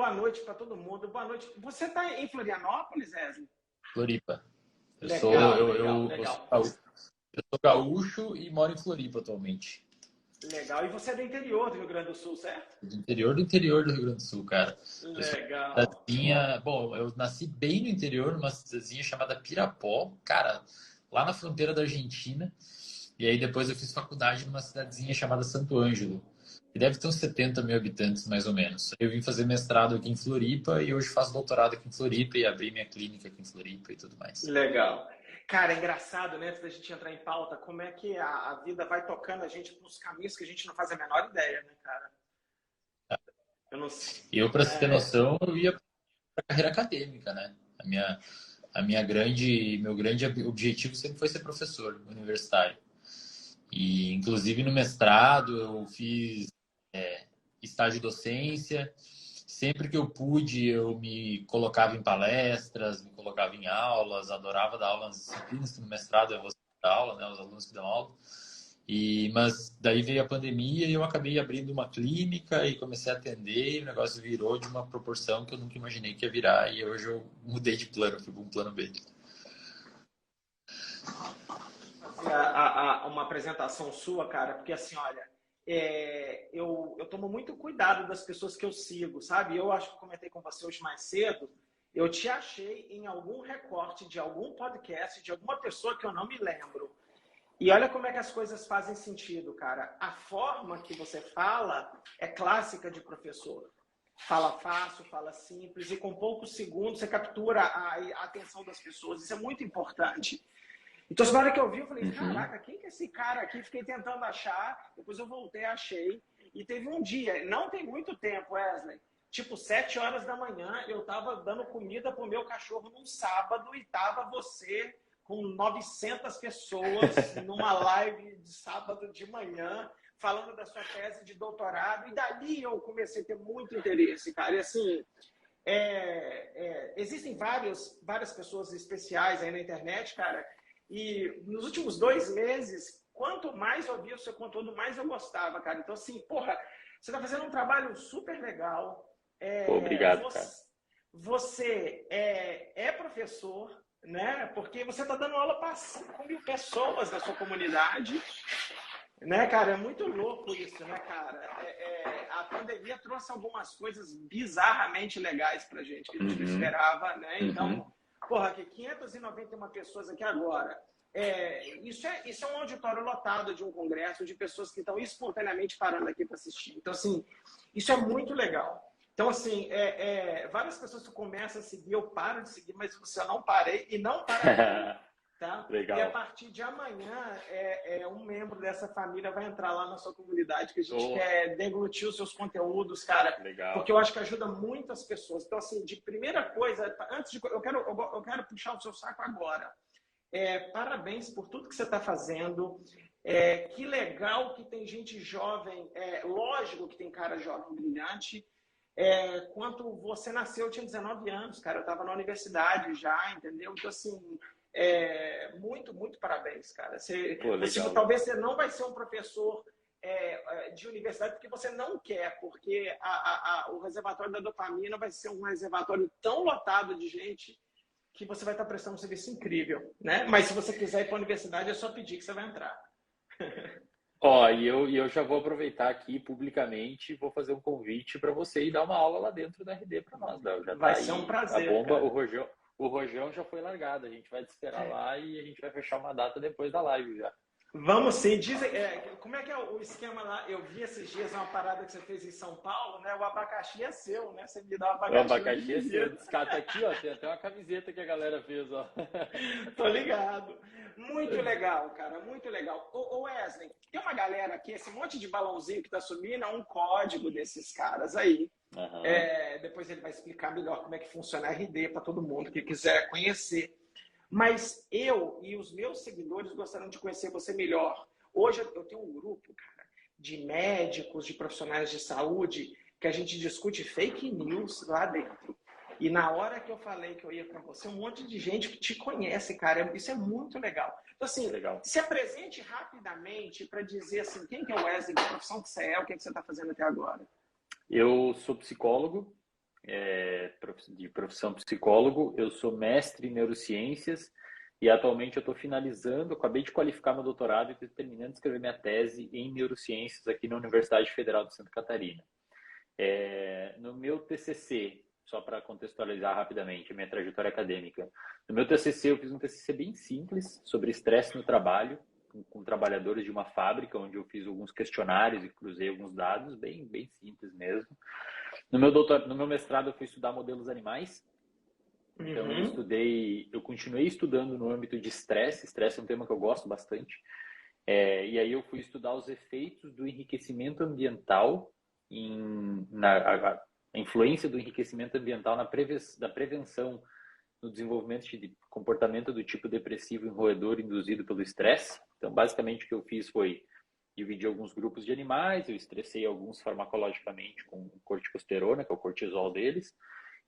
boa noite para todo mundo. Boa noite. Você está em Florianópolis, Wesley? Floripa. Eu sou gaúcho e moro em Floripa atualmente. Legal. E você é do interior do Rio Grande do Sul, certo? Do interior do Rio Grande do Sul, cara. Legal. Eu nasci bem no interior, numa cidadezinha chamada Pirapó, cara, lá na fronteira da Argentina. E aí depois eu fiz faculdade numa cidadezinha chamada Santo Ângelo, que deve ter uns 70 mil habitantes, mais ou menos. Eu vim fazer mestrado aqui em Floripa e hoje faço doutorado aqui em Floripa e abri minha clínica aqui em Floripa e tudo mais. Legal. Cara, é engraçado, né? Antes da gente entrar em pauta, como é que a vida vai tocando a gente para uns caminhos que a gente não faz a menor ideia, né, cara? Eu não sei. Eu, para você ter noção, eu ia para a carreira acadêmica, né? Meu grande objetivo sempre foi ser professor universitário. E, inclusive, no mestrado, eu fiz estágio de docência. Sempre que eu pude, eu me colocava em palestras, me colocava em aulas, adorava dar aula nas disciplinas, que no mestrado é você que dá aula, né? Os alunos que dão aula. Mas daí veio a pandemia e eu acabei abrindo uma clínica e comecei a atender, e o negócio virou de uma proporção que eu nunca imaginei que ia virar, e hoje eu mudei de plano, fui para um plano B. Uma apresentação sua, cara, porque assim, olha, eu tomo muito cuidado das pessoas que eu sigo, sabe? Eu acho que eu comentei com você hoje mais cedo, eu te achei em algum recorte de algum podcast, de alguma pessoa que eu não me lembro. E olha como é que as coisas fazem sentido, cara. A forma que você fala é clássica de professor. Fala fácil, fala simples, e com poucos segundos você captura a atenção das pessoas. Isso é muito importante. Então, na hora que eu vi, eu falei, caraca, quem que é esse cara aqui? Fiquei tentando achar, depois eu voltei, achei. E teve um dia, não tem muito tempo, Wesley, tipo 7 horas da manhã, eu tava dando comida pro meu cachorro num sábado e tava você com 900 pessoas numa live de sábado de manhã, falando da sua tese de doutorado. E dali eu comecei a ter muito interesse, cara. E assim, existem várias pessoas especiais aí na internet, cara. E nos últimos 2 meses, quanto mais eu via o seu conteúdo, mais eu gostava, cara. Então, assim, porra, você tá fazendo um trabalho super legal. Obrigado, cara. Você é professor, né? Porque você está dando aula para 5 mil pessoas na sua comunidade, né, cara? É muito louco isso, né, cara? A pandemia trouxe algumas coisas bizarramente legais pra gente, que a gente não esperava, né? Então, porra, que 591 pessoas aqui agora. Isso é um auditório lotado de um congresso, de pessoas que estão espontaneamente parando aqui para assistir. Então, assim, isso é muito legal. Então, assim, várias pessoas que começam a seguir, eu paro de seguir, mas você eu não parei e não pararei, tá? Legal. E a partir de amanhã, um membro dessa família vai entrar lá na sua comunidade, que a gente quer deglutir os seus conteúdos, cara. Legal. Porque eu acho que ajuda muitas pessoas. Então, assim, de primeira coisa, eu quero puxar o seu saco agora. Parabéns por tudo que você está fazendo. Que legal que tem gente jovem. Lógico que tem cara jovem brilhante. Quando você nasceu, eu tinha 19 anos, cara. Eu estava na universidade já, entendeu? Então, assim, muito parabéns, cara. Talvez você não vai ser um professor de universidade porque você não quer, porque o reservatório da dopamina vai ser um reservatório tão lotado de gente que você vai estar prestando um serviço incrível, né? Mas se você quiser ir para a universidade, é só pedir que você vai entrar. E eu já vou aproveitar aqui publicamente, vou fazer um convite para você ir dar uma aula lá dentro da RD para nós, Léo. Vai ser um prazer. A bomba, cara. o rojão já foi largado, a gente vai te esperar lá e a gente vai fechar uma data depois da live já. Vamos sim. Como é que é o esquema lá? Eu vi esses dias uma parada que você fez em São Paulo, né? O abacaxi é seu, né? Você me dá o abacaxi. O abacaxi é seu. Descata aqui, ó. Tem até uma camiseta que a galera fez, ó. Tô ligado. Muito legal, cara. Muito legal. Ô Wesley, tem uma galera aqui, esse monte de balãozinho que tá subindo, é um código desses caras aí. Depois ele vai explicar melhor como é que funciona a RD para todo mundo que quiser conhecer. Mas eu e os meus seguidores gostariam de conhecer você melhor. Hoje eu tenho um grupo, cara, de médicos, de profissionais de saúde, que a gente discute fake news lá dentro. E na hora que eu falei que eu ia com você, um monte de gente que te conhece, cara. Isso é muito legal. Então, assim, se apresente rapidamente para dizer assim, quem que é o Wesley, que profissão que você é, o que você está fazendo até agora. Eu sou psicólogo, de profissão psicólogo, eu sou mestre em neurociências e atualmente eu estou finalizando, acabei de qualificar meu doutorado e estou terminando de escrever minha tese em neurociências aqui na Universidade Federal de Santa Catarina. No meu TCC, só para contextualizar rapidamente a minha trajetória acadêmica, no meu TCC eu fiz um TCC bem simples sobre estresse no trabalho, com trabalhadores de uma fábrica, onde eu fiz alguns questionários e cruzei alguns dados, bem simples mesmo. No meu mestrado eu fui estudar modelos animais, então eu continuei estudando no âmbito de estresse. Estresse é um tema que eu gosto bastante. E aí eu fui estudar os efeitos do enriquecimento ambiental, a influência do enriquecimento ambiental na prevenção no desenvolvimento de comportamento do tipo depressivo em roedor induzido pelo estresse. Então, basicamente, o que eu fiz foi dividir alguns grupos de animais, eu estressei alguns farmacologicamente com corticosterona, que é o cortisol deles.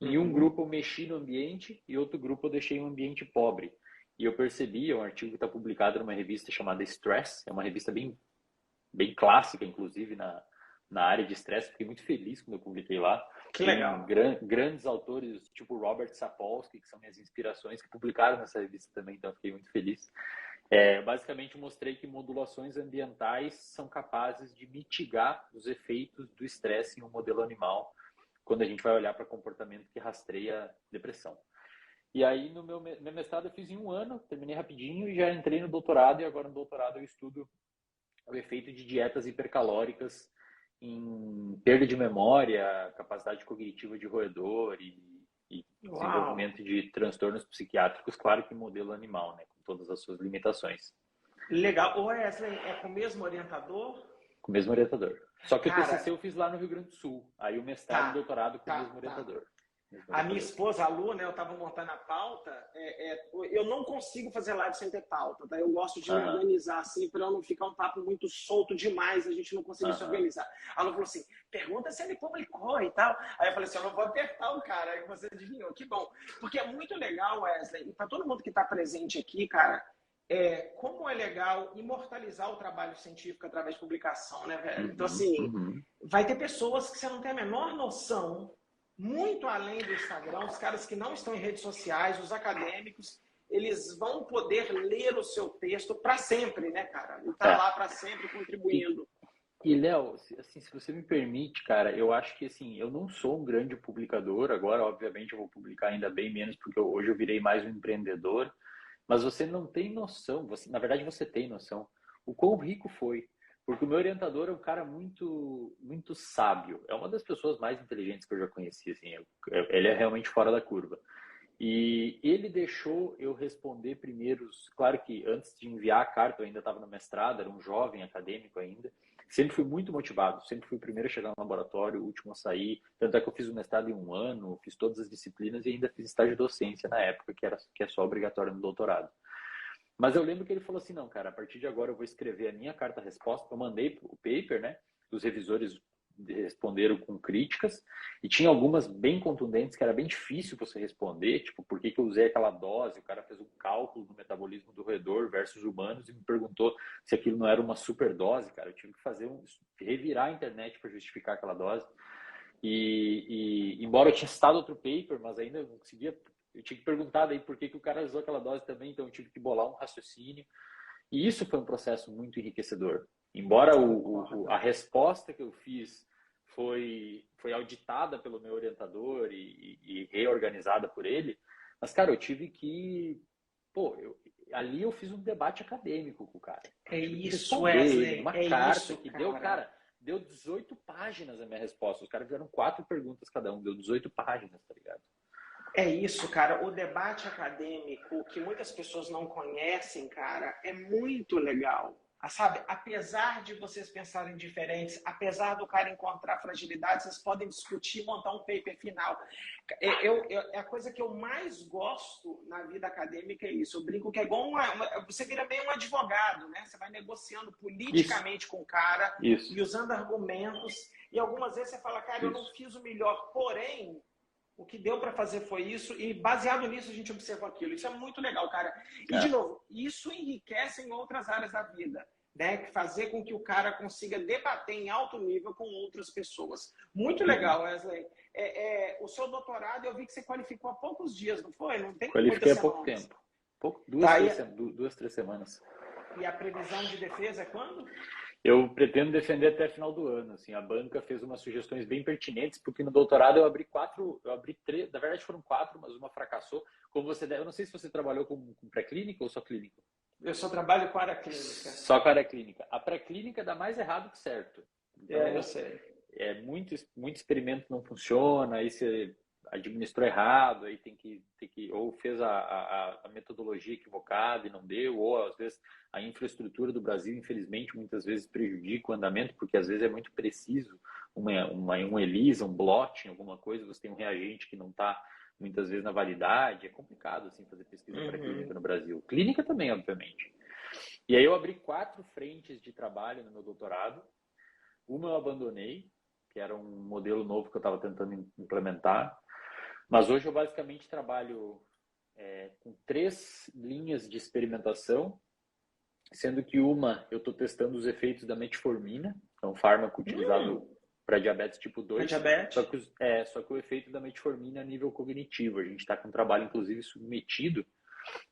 Em um grupo eu mexi no ambiente e outro grupo eu deixei um ambiente pobre. E eu percebi, é um artigo que está publicado numa revista chamada Stress, é uma revista bem clássica, inclusive, na área de estresse. Fiquei muito feliz quando eu publiquei lá. Que legal. Grandes autores, tipo Robert Sapolsky, que são minhas inspirações, que publicaram nessa revista também, então eu fiquei muito feliz. Basicamente, mostrei que modulações ambientais são capazes de mitigar os efeitos do estresse em um modelo animal, quando a gente vai olhar para comportamento que rastreia depressão. E aí, no meu mestrado, eu fiz em um ano, terminei rapidinho e já entrei no doutorado. E agora no doutorado eu estudo o efeito de dietas hipercalóricas em perda de memória, capacidade cognitiva de roedor e desenvolvimento de transtornos psiquiátricos, claro que em modelo animal, né, com todas as suas limitações. Legal. O Wesley, é com o mesmo orientador? Com o mesmo orientador. Só que o TCC eu fiz lá no Rio Grande do Sul. Aí o mestrado e o doutorado com o mesmo orientador. A minha esposa, a Lu, né, eu estava montando a pauta, eu não consigo fazer live sem ter pauta, tá? Eu gosto de me organizar assim, para não ficar um papo muito solto demais, a gente não conseguir se organizar. A Lu falou assim, pergunta se ele publicou e tal. Aí eu falei assim, eu não vou apertar o cara, aí você adivinhou, que bom. Porque é muito legal, Wesley, e para todo mundo que está presente aqui, cara, como é legal imortalizar o trabalho científico através de publicação, né, velho? Então, assim, vai ter pessoas que você não tem a menor noção, muito além do Instagram, os caras que não estão em redes sociais, os acadêmicos, eles vão poder ler o seu texto para sempre, né, cara? E tá lá para sempre contribuindo. E, Léo, assim, se você me permite, cara, eu acho que, assim, eu não sou um grande publicador. Agora, obviamente, eu vou publicar ainda bem menos, porque hoje eu virei mais um empreendedor. Mas você não tem noção, na verdade você tem noção, o quão rico foi. Porque o meu orientador é um cara muito, muito sábio. É uma das pessoas mais inteligentes que eu já conheci, assim. Ele é realmente fora da curva. E ele deixou eu responder primeiros... Claro que antes de enviar a carta, eu ainda estava no mestrado, era um jovem acadêmico ainda. Sempre fui muito motivado, sempre fui o primeiro a chegar no laboratório, o último a sair. Tanto é que eu fiz o mestrado em um ano, fiz todas as disciplinas e ainda fiz estágio de docência na época, que é só obrigatório no doutorado. Mas eu lembro que ele falou assim, não, cara, a partir de agora eu vou escrever a minha carta-resposta. Eu mandei o paper, né? Os revisores responderam com críticas e tinha algumas bem contundentes que era bem difícil você responder, tipo, por que eu usei aquela dose? O cara fez um cálculo do metabolismo do roedor versus humanos e me perguntou se aquilo não era uma superdose, cara. Eu tive que revirar a internet para justificar aquela dose. E embora eu tinha citado outro paper, mas ainda não conseguia... Eu tinha que perguntar daí por que o cara usou aquela dose também, então eu tive que bolar um raciocínio. E isso foi um processo muito enriquecedor. Embora a resposta que eu fiz foi auditada pelo meu orientador e reorganizada por ele, mas, cara, eu tive que... ali eu fiz um debate acadêmico com o cara. É isso, Wesley. Uma carta que deu, cara, deu 18 páginas a minha resposta. Os caras fizeram 4 perguntas cada um, deu 18 páginas, tá ligado? É isso, cara. O debate acadêmico, que muitas pessoas não conhecem, cara, é muito legal. Sabe? Apesar de vocês pensarem diferentes, apesar do cara encontrar fragilidades, vocês podem discutir e montar um paper final. A coisa que eu mais gosto na vida acadêmica é isso. Eu brinco que é igual você vira meio um advogado, né? Você vai negociando politicamente com o cara e usando argumentos. E algumas vezes você fala, cara, eu não fiz o melhor, porém... O que deu para fazer foi isso, e baseado nisso a gente observou aquilo. Isso é muito legal, cara. E, de novo, isso enriquece em outras áreas da vida, né? Fazer com que o cara consiga debater em alto nível com outras pessoas. Muito legal, Wesley. o seu doutorado, eu vi que você qualificou há poucos dias, não foi? Não tem Qualifiquei há muitas pouco semanas. tempo. Duas, três semanas. E a previsão de defesa é quando? Eu pretendo defender até final do ano. Assim, a banca fez umas sugestões bem pertinentes, porque no doutorado eu abri três, na verdade foram 4, mas uma fracassou. Como você deve, eu não sei se você trabalhou com pré-clínica ou só clínica. Eu só trabalho com área clínica. Só com área clínica. A pré-clínica dá mais errado que certo. Então, eu sei. Muito experimento não funciona, aí você administrou errado, aí tem que ou fez a metodologia equivocada e não deu, ou às vezes a infraestrutura do Brasil, infelizmente, muitas vezes prejudica o andamento, porque às vezes é muito preciso, um ELISA, um blotting, alguma coisa, você tem um reagente que não está muitas vezes na validade, é complicado assim fazer pesquisa pré-clínica no Brasil. Clínica também, obviamente. E aí eu abri 4 frentes de trabalho no meu doutorado. Uma eu abandonei, que era um modelo novo que eu estava tentando implementar. Mas hoje eu basicamente trabalho com 3 linhas de experimentação, sendo que uma eu estou testando os efeitos da metformina, que é um fármaco utilizado para diabetes tipo 2. Só que o efeito da metformina a nível cognitivo. A gente está com um trabalho, inclusive, submetido,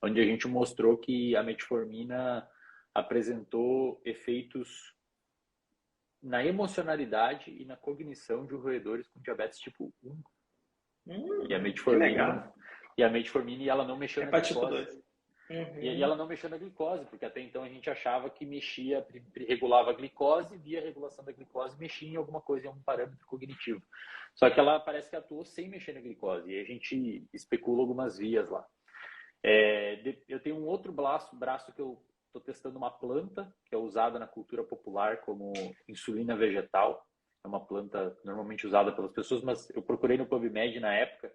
onde a gente mostrou que a metformina apresentou efeitos na emocionalidade e na cognição de roedores com diabetes tipo 1. E a metformina ela não mexeu na glicose. Tipo 2. E ela não mexeu na glicose, porque até então a gente achava que mexia, regulava a glicose, via a regulação da glicose, mexia em alguma coisa, em algum parâmetro cognitivo. Só que ela parece que atuou sem mexer na glicose, e a gente especula algumas vias lá. Eu tenho um outro braço que eu estou testando uma planta, que é usada na cultura popular como insulina vegetal. É uma planta normalmente usada pelas pessoas, mas eu procurei no PubMed na época.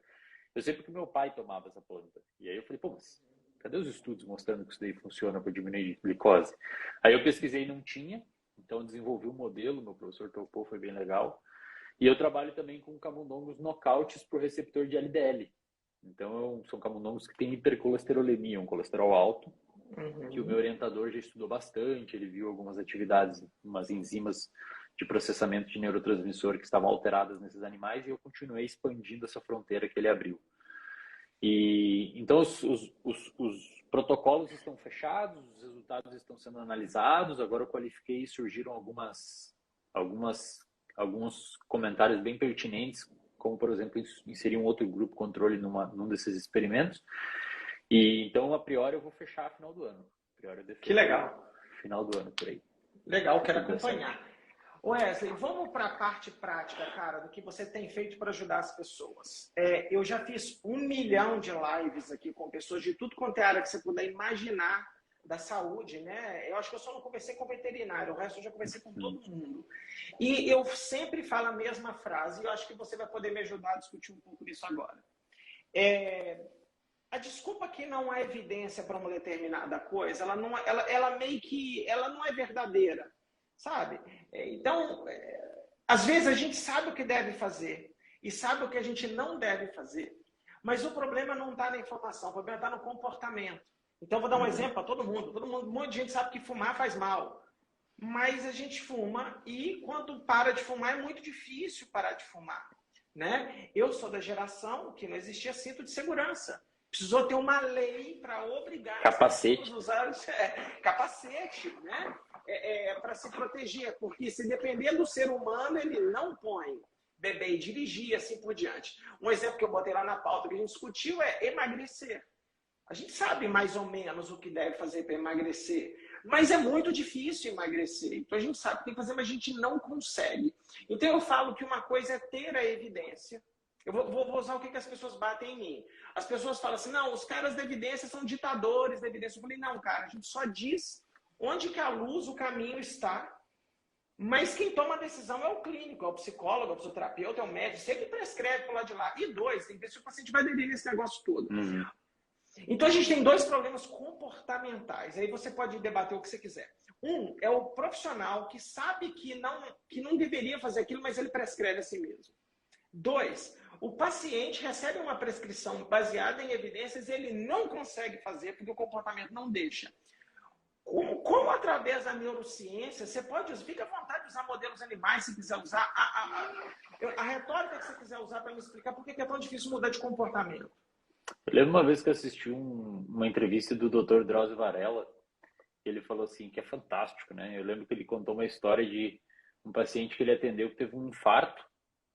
Eu sei porque meu pai tomava essa planta. E aí eu falei, pô, mas cadê os estudos mostrando que isso daí funciona para diminuir glicose? Aí eu pesquisei e não tinha, então eu desenvolvi um modelo, meu professor topou, foi bem legal. E eu trabalho também com camundongos nocautes por receptor de LDL. Então são camundongos que têm hipercolesterolemia, um colesterol alto, que o meu orientador já estudou bastante, ele viu algumas atividades, umas enzimas de processamento de neurotransmissor que estavam alteradas nesses animais, e eu continuei expandindo essa fronteira que ele abriu. E então os protocolos estão fechados, os resultados estão sendo analisados. Agora eu qualifiquei e surgiram alguns comentários bem pertinentes, como por exemplo inserir um outro grupo controle num desses experimentos. E então a priori eu vou fechar a final do ano. Que legal. Final do ano por aí. Legal, quero acompanhar. Wesley, vamos para a parte prática, cara, do que você tem feito para ajudar as pessoas. Eu já fiz 1 milhão de lives aqui com pessoas de tudo quanto é área que você puder imaginar da saúde, né? Eu acho que eu só não conversei com veterinário, o resto eu já conversei com todo mundo. E eu sempre falo a mesma frase, e eu acho que você vai poder me ajudar a discutir um pouco disso agora. A desculpa que não há evidência para uma determinada coisa, ela não é verdadeira. Sabe? Então, às vezes a gente sabe o que deve fazer e sabe o que a gente não deve fazer. Mas o problema não está na informação, o problema está no comportamento. Então, vou dar um exemplo para todo mundo. Um monte de gente sabe que fumar faz mal. Mas a gente fuma e quando para de fumar é muito difícil parar de fumar. Né? Eu sou da geração que não existia cinto de segurança. Precisou ter uma lei para obrigar capacete. As pessoas a usar capacete, né? Para se proteger, porque se depender do ser humano, ele não põe beber e dirigir, assim por diante. Um exemplo que eu botei lá na pauta que a gente discutiu é emagrecer. A gente sabe mais ou menos o que deve fazer para emagrecer, mas é muito difícil emagrecer. Então a gente sabe que tem que fazer, mas a gente não consegue. Então eu falo que uma coisa é ter a evidência. Eu vou usar o que as pessoas batem em mim. As pessoas falam assim, não, os caras da evidência são ditadores da evidência. Eu falei, não, cara, a gente só diz onde que a luz, o caminho está, mas quem toma a decisão é o clínico, é o psicólogo, é o fisioterapeuta, é o médico, sempre prescreve para lá de lá. E 2, tem que ver se o paciente vai aderir nesse negócio todo. Então a gente tem 2 problemas comportamentais, aí você pode debater o que você quiser. Um é o profissional que sabe que não deveria fazer aquilo, mas ele prescreve a si mesmo. 2, o paciente recebe uma prescrição baseada em evidências e ele não consegue fazer porque o comportamento não deixa. Como através da neurociência, você pode, fica à vontade de usar modelos animais se quiser usar. A retórica que você quiser usar para me explicar por que é tão difícil mudar de comportamento. Eu lembro uma vez que eu assisti uma entrevista do Dr. Drauzio Varella, ele falou assim, que é fantástico, né? Eu lembro que ele contou uma história de um paciente que ele atendeu que teve um infarto,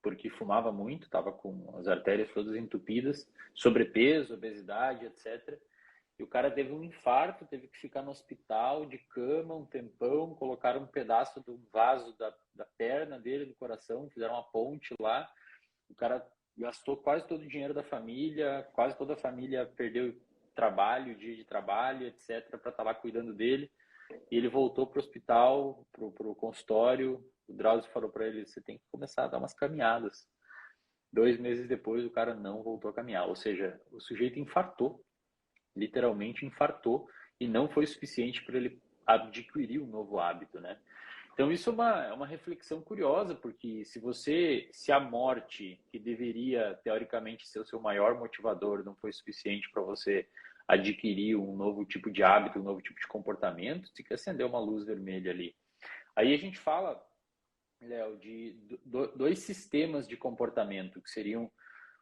porque fumava muito, estava com as artérias todas entupidas, sobrepeso, obesidade, etc. E o cara teve um infarto, teve que ficar no hospital de cama um tempão, colocaram um pedaço do vaso da perna dele, do coração, fizeram uma ponte lá. O cara gastou quase todo o dinheiro da família, quase toda a família perdeu trabalho, dia de trabalho, etc., para estar lá cuidando dele. E ele voltou para o hospital, para o consultório. O Drauzio falou para ele: você tem que começar a dar umas caminhadas. 2 meses depois, o cara não voltou a caminhar. Ou seja, o sujeito infartou, literalmente infartou, e não foi suficiente para ele adquirir um novo hábito, né? Então isso é uma reflexão curiosa, porque se a morte, que deveria teoricamente ser o seu maior motivador, não foi suficiente para você adquirir um novo tipo de hábito, um novo tipo de comportamento, tem que acender uma luz vermelha ali. Aí a gente fala, Léo, de dois sistemas de comportamento, que seriam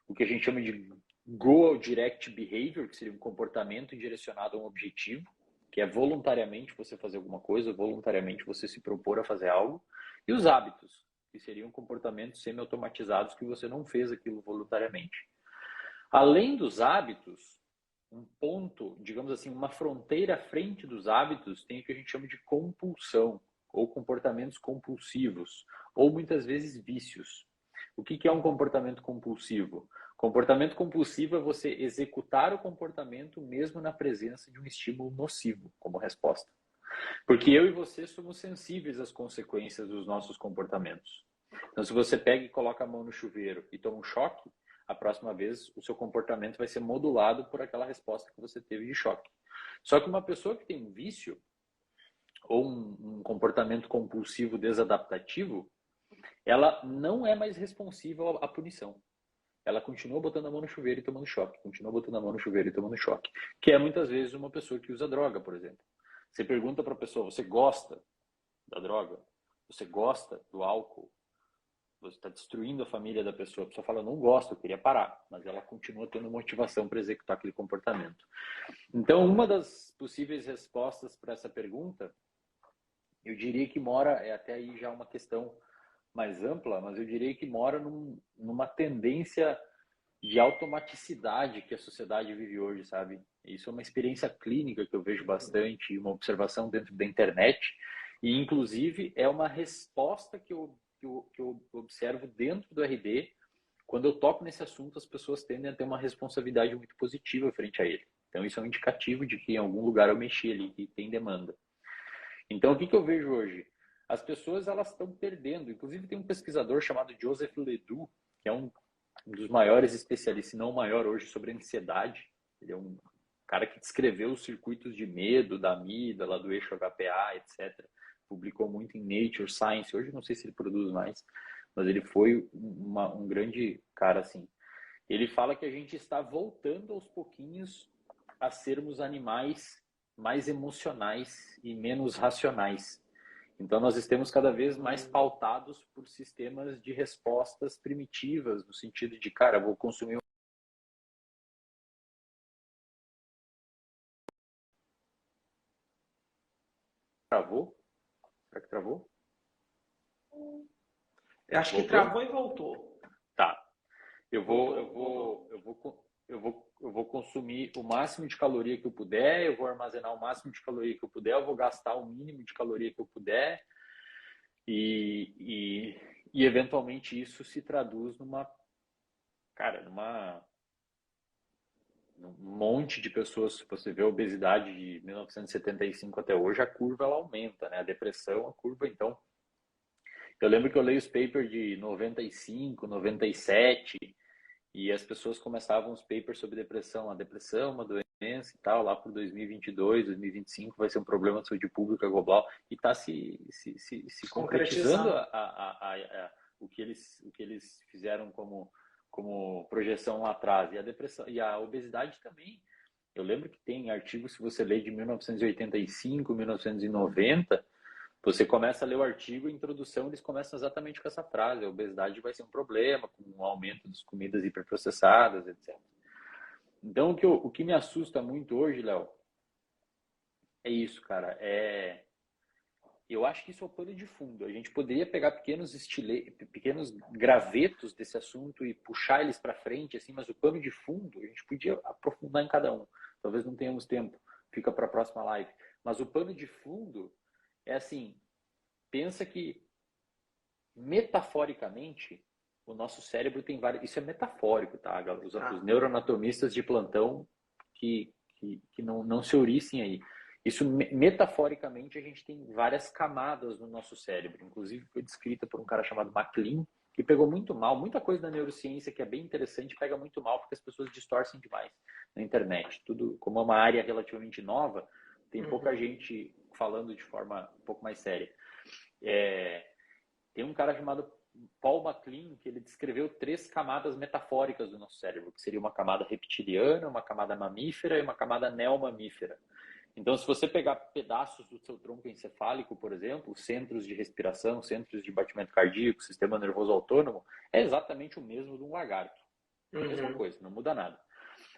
o que a gente chama de Goal Direct Behavior, que seria um comportamento direcionado a um objetivo, que é voluntariamente você fazer alguma coisa, voluntariamente você se propor a fazer algo, e os hábitos, que seriam comportamentos semi-automatizados que você não fez aquilo voluntariamente. Além dos hábitos, um ponto, digamos assim, uma fronteira à frente dos hábitos tem o que a gente chama de compulsão, ou comportamentos compulsivos, ou muitas vezes vícios. O que é um comportamento compulsivo? Comportamento compulsivo é você executar o comportamento mesmo na presença de um estímulo nocivo como resposta. Porque eu e você somos sensíveis às consequências dos nossos comportamentos. Então, se você pega e coloca a mão no chuveiro e toma um choque, a próxima vez o seu comportamento vai ser modulado por aquela resposta que você teve de choque. Só que uma pessoa que tem um vício ou um comportamento compulsivo desadaptativo, ela não é mais responsível à punição. Ela continua botando a mão no chuveiro e tomando choque, continua botando a mão no chuveiro e tomando choque, que é muitas vezes uma pessoa que usa droga, por exemplo. Você pergunta para a pessoa: você gosta da droga? Você gosta do álcool? Você está destruindo a família da pessoa. A pessoa fala: não gosto, eu queria parar, mas ela continua tendo motivação para executar aquele comportamento. Então, uma das possíveis respostas para essa pergunta, eu diria que mora, é até aí já uma questão mais ampla, mas eu diria que mora numa tendência de automaticidade que a sociedade vive hoje, sabe? Isso é uma experiência clínica que eu vejo bastante, uma observação dentro da internet, e inclusive é uma resposta que eu observo dentro do RD. Quando eu toco nesse assunto, as pessoas tendem a ter uma responsabilidade muito positiva frente a ele. Então isso é um indicativo de que em algum lugar eu mexi ali, que tem demanda. Então o que eu vejo hoje? As pessoas elas estão perdendo. Inclusive tem um pesquisador chamado Joseph Ledoux, que é um dos maiores especialistas, se não o maior hoje, sobre ansiedade. Ele é um cara que descreveu os circuitos de medo da amígdala, do eixo HPA, etc. Publicou muito em Nature Science. Hoje não sei se ele produz mais, mas ele foi um grande cara assim. Ele fala que a gente está voltando aos pouquinhos a sermos animais mais emocionais e menos racionais. Então, nós estamos cada vez mais pautados por sistemas de respostas primitivas, no sentido de, cara, vou consumir. Travou? Será que travou? Eu acho que travou e voltou. Tá. Eu vou consumir o máximo de caloria que eu puder, eu vou armazenar o máximo de caloria que eu puder, eu vou gastar o mínimo de caloria que eu puder. E eventualmente isso se traduz num monte de pessoas. Se você vê a obesidade de 1975 até hoje, a curva ela aumenta, né? A depressão, a curva, então. Eu lembro que eu leio os papers de 95, 97, e as pessoas começavam os papers sobre depressão. A depressão é uma doença e tal, lá por 2022, 2025 vai ser um problema de saúde pública global, e está se concretizando o que eles fizeram como projeção lá atrás. E a depressão e a obesidade também. Eu lembro que tem artigos, se você lê de 1985, 1990, Você começa a ler o artigo, a introdução, eles começam exatamente com essa frase: a obesidade vai ser um problema, com o aumento das comidas hiperprocessadas, etc. Então, o que me assusta muito hoje, Léo, é isso, cara. Eu acho que isso é o pano de fundo. A gente poderia pegar pequenos gravetos desse assunto e puxar eles para frente, assim, mas o pano de fundo a gente podia aprofundar em cada um. Talvez não tenhamos tempo, fica para a próxima live. Mas o pano de fundo é assim: pensa que metaforicamente o nosso cérebro tem vários. Isso é metafórico, tá? Os neuroanatomistas de plantão que não se ouricem aí. Isso, metaforicamente, a gente tem várias camadas no nosso cérebro. Inclusive, foi descrita por um cara chamado MacLean, que pegou muito mal. Muita coisa da neurociência que é bem interessante pega muito mal, porque as pessoas distorcem demais na internet. Tudo, como é uma área relativamente nova, tem pouca gente falando de forma um pouco mais séria. Tem um cara chamado Paul MacLean, que ele descreveu 3 camadas metafóricas do nosso cérebro, que seria uma camada reptiliana, uma camada mamífera e uma camada neomamífera. Então, se você pegar pedaços do seu tronco encefálico, por exemplo, centros de respiração, centros de batimento cardíaco, sistema nervoso autônomo, é exatamente o mesmo de um lagarto. É a mesma coisa, não muda nada.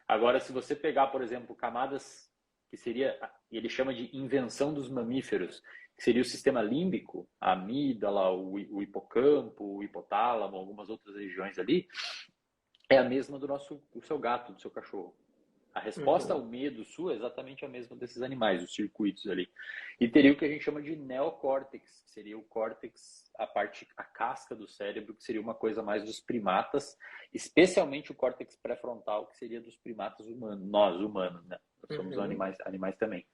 Agora, se você pegar, por exemplo, camadas que seria, ele chama de invenção dos mamíferos, que seria o sistema límbico, a amígdala, o hipocampo, o hipotálamo, algumas outras regiões ali, é a mesma do seu gato, do seu cachorro. A resposta ao medo sua é exatamente a mesma desses animais, os circuitos ali. E teria o que a gente chama de neocórtex, que seria o córtex, a casca do cérebro, que seria uma coisa mais dos primatas, especialmente o córtex pré-frontal, que seria dos primatas humanos, nós humanos, né? Nós somos animais também.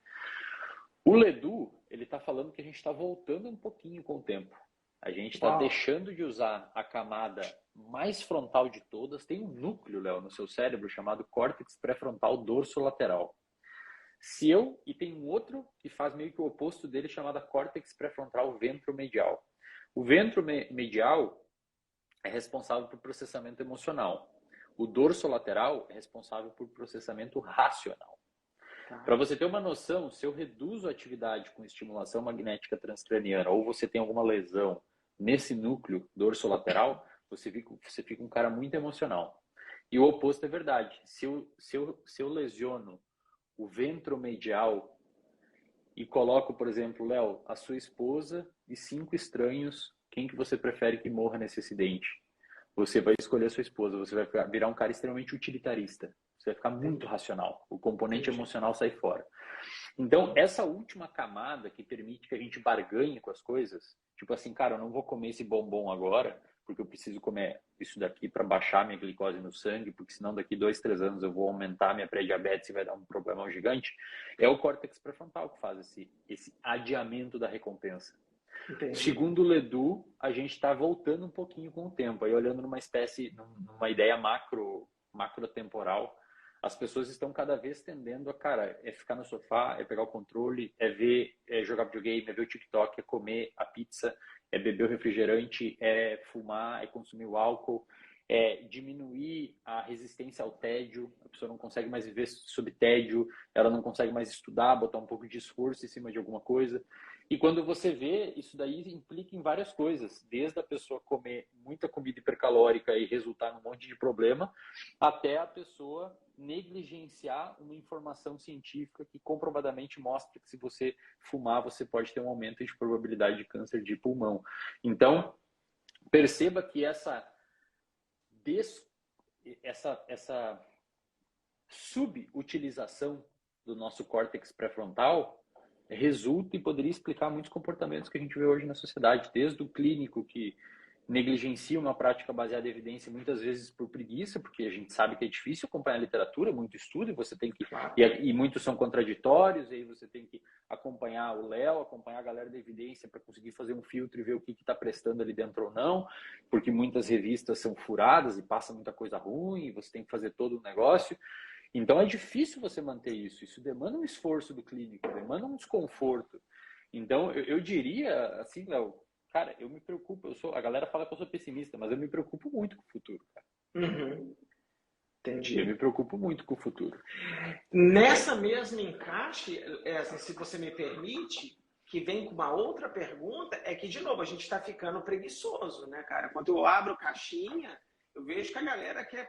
O Ledoux, ele está falando que a gente está voltando um pouquinho com o tempo. A gente está deixando de usar a camada mais frontal de todas. Tem um núcleo, Léo, no seu cérebro chamado córtex pré-frontal dorsolateral. E tem um outro que faz meio que o oposto dele, chamado córtex pré-frontal ventromedial. O ventromedial é responsável por processamento emocional. O dorsolateral é responsável por processamento racional. Para você ter uma noção, se eu reduzo a atividade com estimulação magnética transcraniana ou você tem alguma lesão nesse núcleo dorsolateral, você fica um cara muito emocional. E o oposto é verdade. Se eu lesiono o ventromedial e coloco, por exemplo, Léo, a sua esposa e 5 estranhos, quem que você prefere que morra nesse acidente? Você vai escolher a sua esposa, você vai virar um cara extremamente utilitarista. Você vai ficar muito racional. O componente emocional sai fora. Então, essa última camada que permite que a gente barganhe com as coisas, tipo assim, cara, eu não vou comer esse bombom agora, porque eu preciso comer isso daqui para baixar minha glicose no sangue, porque senão daqui 2, 3 anos eu vou aumentar minha pré-diabetes e vai dar um problema gigante. É o córtex pré-frontal que faz esse adiamento da recompensa. Entendi. Segundo o Ledoux, a gente está voltando um pouquinho com o tempo, aí olhando numa ideia macrotemporal. As pessoas estão cada vez tendendo a, cara, ficar no sofá, pegar o controle, ver, jogar videogame, ver o TikTok, comer a pizza, beber o refrigerante, fumar, consumir o álcool, diminuir a resistência ao tédio. A pessoa não consegue mais viver sob tédio, ela não consegue mais estudar, botar um pouco de esforço em cima de alguma coisa. E quando você vê, isso daí implica em várias coisas, desde a pessoa comer muita comida hipercalórica e resultar num monte de problema, até a pessoa negligenciar uma informação científica que comprovadamente mostra que se você fumar, você pode ter um aumento de probabilidade de câncer de pulmão. Então, perceba que essa subutilização do nosso córtex pré-frontal resulta e poderia explicar muitos comportamentos que a gente vê hoje na sociedade, desde o clínico que negligencia uma prática baseada em evidência, muitas vezes por preguiça, porque a gente sabe que é difícil acompanhar a literatura, muito estudo, e você tem que e muitos são contraditórios, e aí você tem que acompanhar o Léo, acompanhar a galera da evidência para conseguir fazer um filtro e ver o que está prestando ali dentro ou não, porque muitas revistas são furadas e passa muita coisa ruim, e você tem que fazer todo o negócio. Então é difícil você manter isso demanda um esforço do clínico, demanda um desconforto. Então eu diria assim, Léo, cara, eu me preocupo, a galera fala que eu sou pessimista, mas eu me preocupo muito com o futuro, cara. Entendi. Eu me preocupo muito com o futuro. Nessa mesma encaixe, assim, se você me permite, que vem com uma outra pergunta é que, de novo, a gente está ficando preguiçoso, né, cara? Quando eu abro caixinha, eu vejo que a galera quer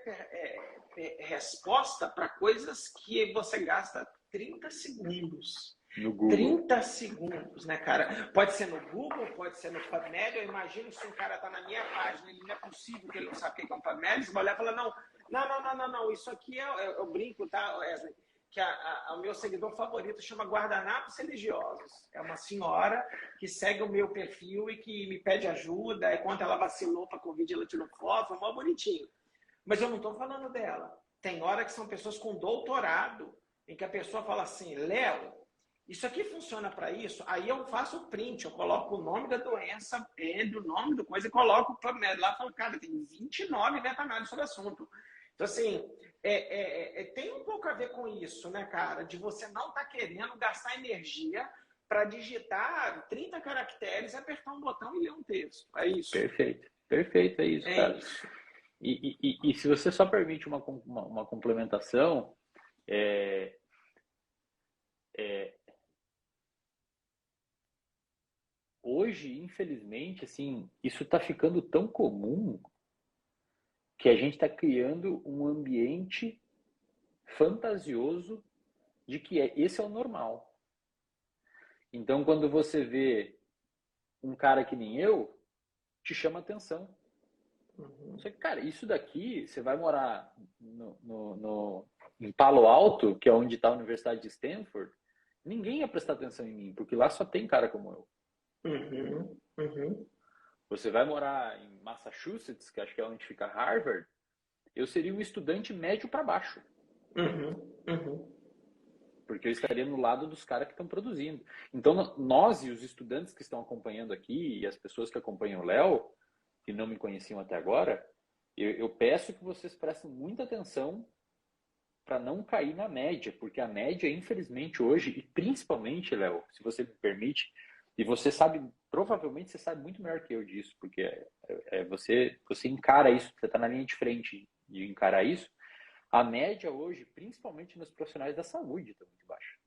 resposta para coisas que você gasta 30 segundos. No Google. 30 segundos, né, cara? Pode ser no Google, pode ser no PubMed. Eu imagino se um cara tá na minha página, ele não é possível que ele não sabe o que é um PubMed. Você vai olhar e falar, não, isso aqui eu brinco, tá, Wesley? Que o meu seguidor favorito chama Guardanapos Religiosos. É uma senhora que segue o meu perfil e que me pede ajuda. E quando ela vacilou para Covid, ela tirou foto, foi mó bonitinho. Mas eu não estou falando dela. Tem hora que são pessoas com doutorado, em que a pessoa fala assim, Léo, isso aqui funciona para isso? Aí eu faço o print, eu coloco o nome da doença, o nome da coisa e coloco o PubMed lá e falo, cara, tem 29 meta-análises sobre o assunto. Então, assim, tem um pouco a ver com isso, né, cara? De você não estar querendo gastar energia para digitar 30 caracteres, apertar um botão e ler um texto. É isso. Perfeito, é isso, cara. Isso. E se você só permite uma complementação, hoje, infelizmente, assim, isso está ficando tão comum que a gente está criando um ambiente fantasioso de que esse é o normal. Então, quando você vê um cara que nem eu, te chama atenção. Só que, cara, isso daqui, você vai morar em Palo Alto, que é onde está a Universidade de Stanford, ninguém ia prestar atenção em mim, porque lá só tem cara como eu. Você vai morar em Massachusetts, que acho que é onde fica Harvard, eu seria um estudante médio para baixo. Porque eu estaria no lado dos caras que estão produzindo. Então, nós e os estudantes que estão acompanhando aqui, e as pessoas que acompanham o Léo, que não me conheciam até agora, eu peço que vocês prestem muita atenção para não cair na média, porque a média, infelizmente, hoje, e principalmente, Léo, se você me permite, e você sabe, provavelmente você sabe muito melhor que eu disso, porque você encara isso, você está na linha de frente de encarar isso. A média hoje, principalmente nos profissionais da saúde, está muito baixa.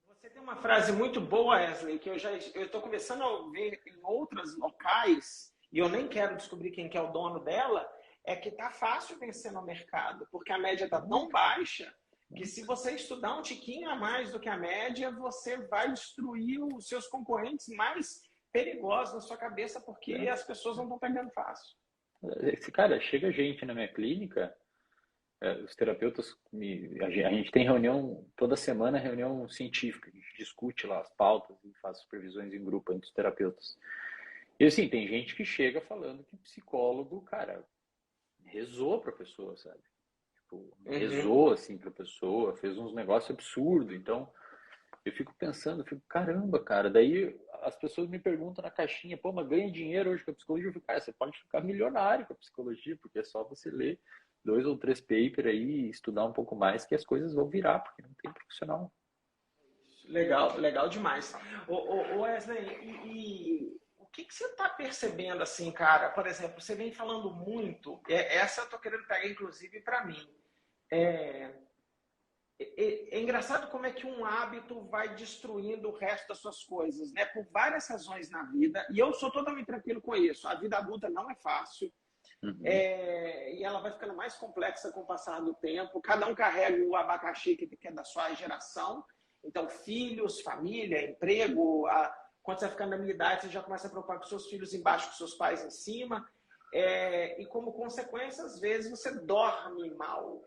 Você tem uma frase muito boa, Wesley, que eu estou começando a ver em outros locais, e eu nem quero descobrir quem que é o dono dela, é que tá fácil vencer no mercado, porque a média está tão baixa que se você estudar um tiquinho a mais do que a média, você vai destruir os seus concorrentes mais perigosos na sua cabeça, porque as pessoas não estão pegando fácil. Cara, chega gente na minha clínica, os terapeutas, a gente tem reunião, toda semana reunião científica, a gente discute lá as pautas e faz supervisões em grupo entre os terapeutas. E assim, tem gente que chega falando que psicólogo, cara, rezou pra pessoa, sabe? Rezou assim pra pessoa, fez uns negócios absurdos. Então, eu fico pensando, caramba, cara. Daí as pessoas me perguntam na caixinha, pô, mas ganha dinheiro hoje com a psicologia? Eu fico, cara, você pode ficar milionário com a psicologia, porque é só você ler 2 ou 3 papers aí, estudar um pouco mais, que as coisas vão virar, porque não tem profissional. Legal demais. Wesley, e o que você está percebendo assim, cara? Por exemplo, você vem falando muito, essa eu tô querendo pegar inclusive para mim. É engraçado como é que um hábito vai destruindo o resto das suas coisas, né? Por várias razões na vida, e eu sou totalmente tranquilo com isso. A vida adulta não é fácil. E ela vai ficando mais complexa com o passar do tempo. Cada um carrega o abacaxi que é da sua geração. Então, filhos, família, emprego. Quando você vai ficando na minha idade, você já começa a preocupar com seus filhos embaixo, com seus pais em cima. E como consequência, às vezes, você dorme mal.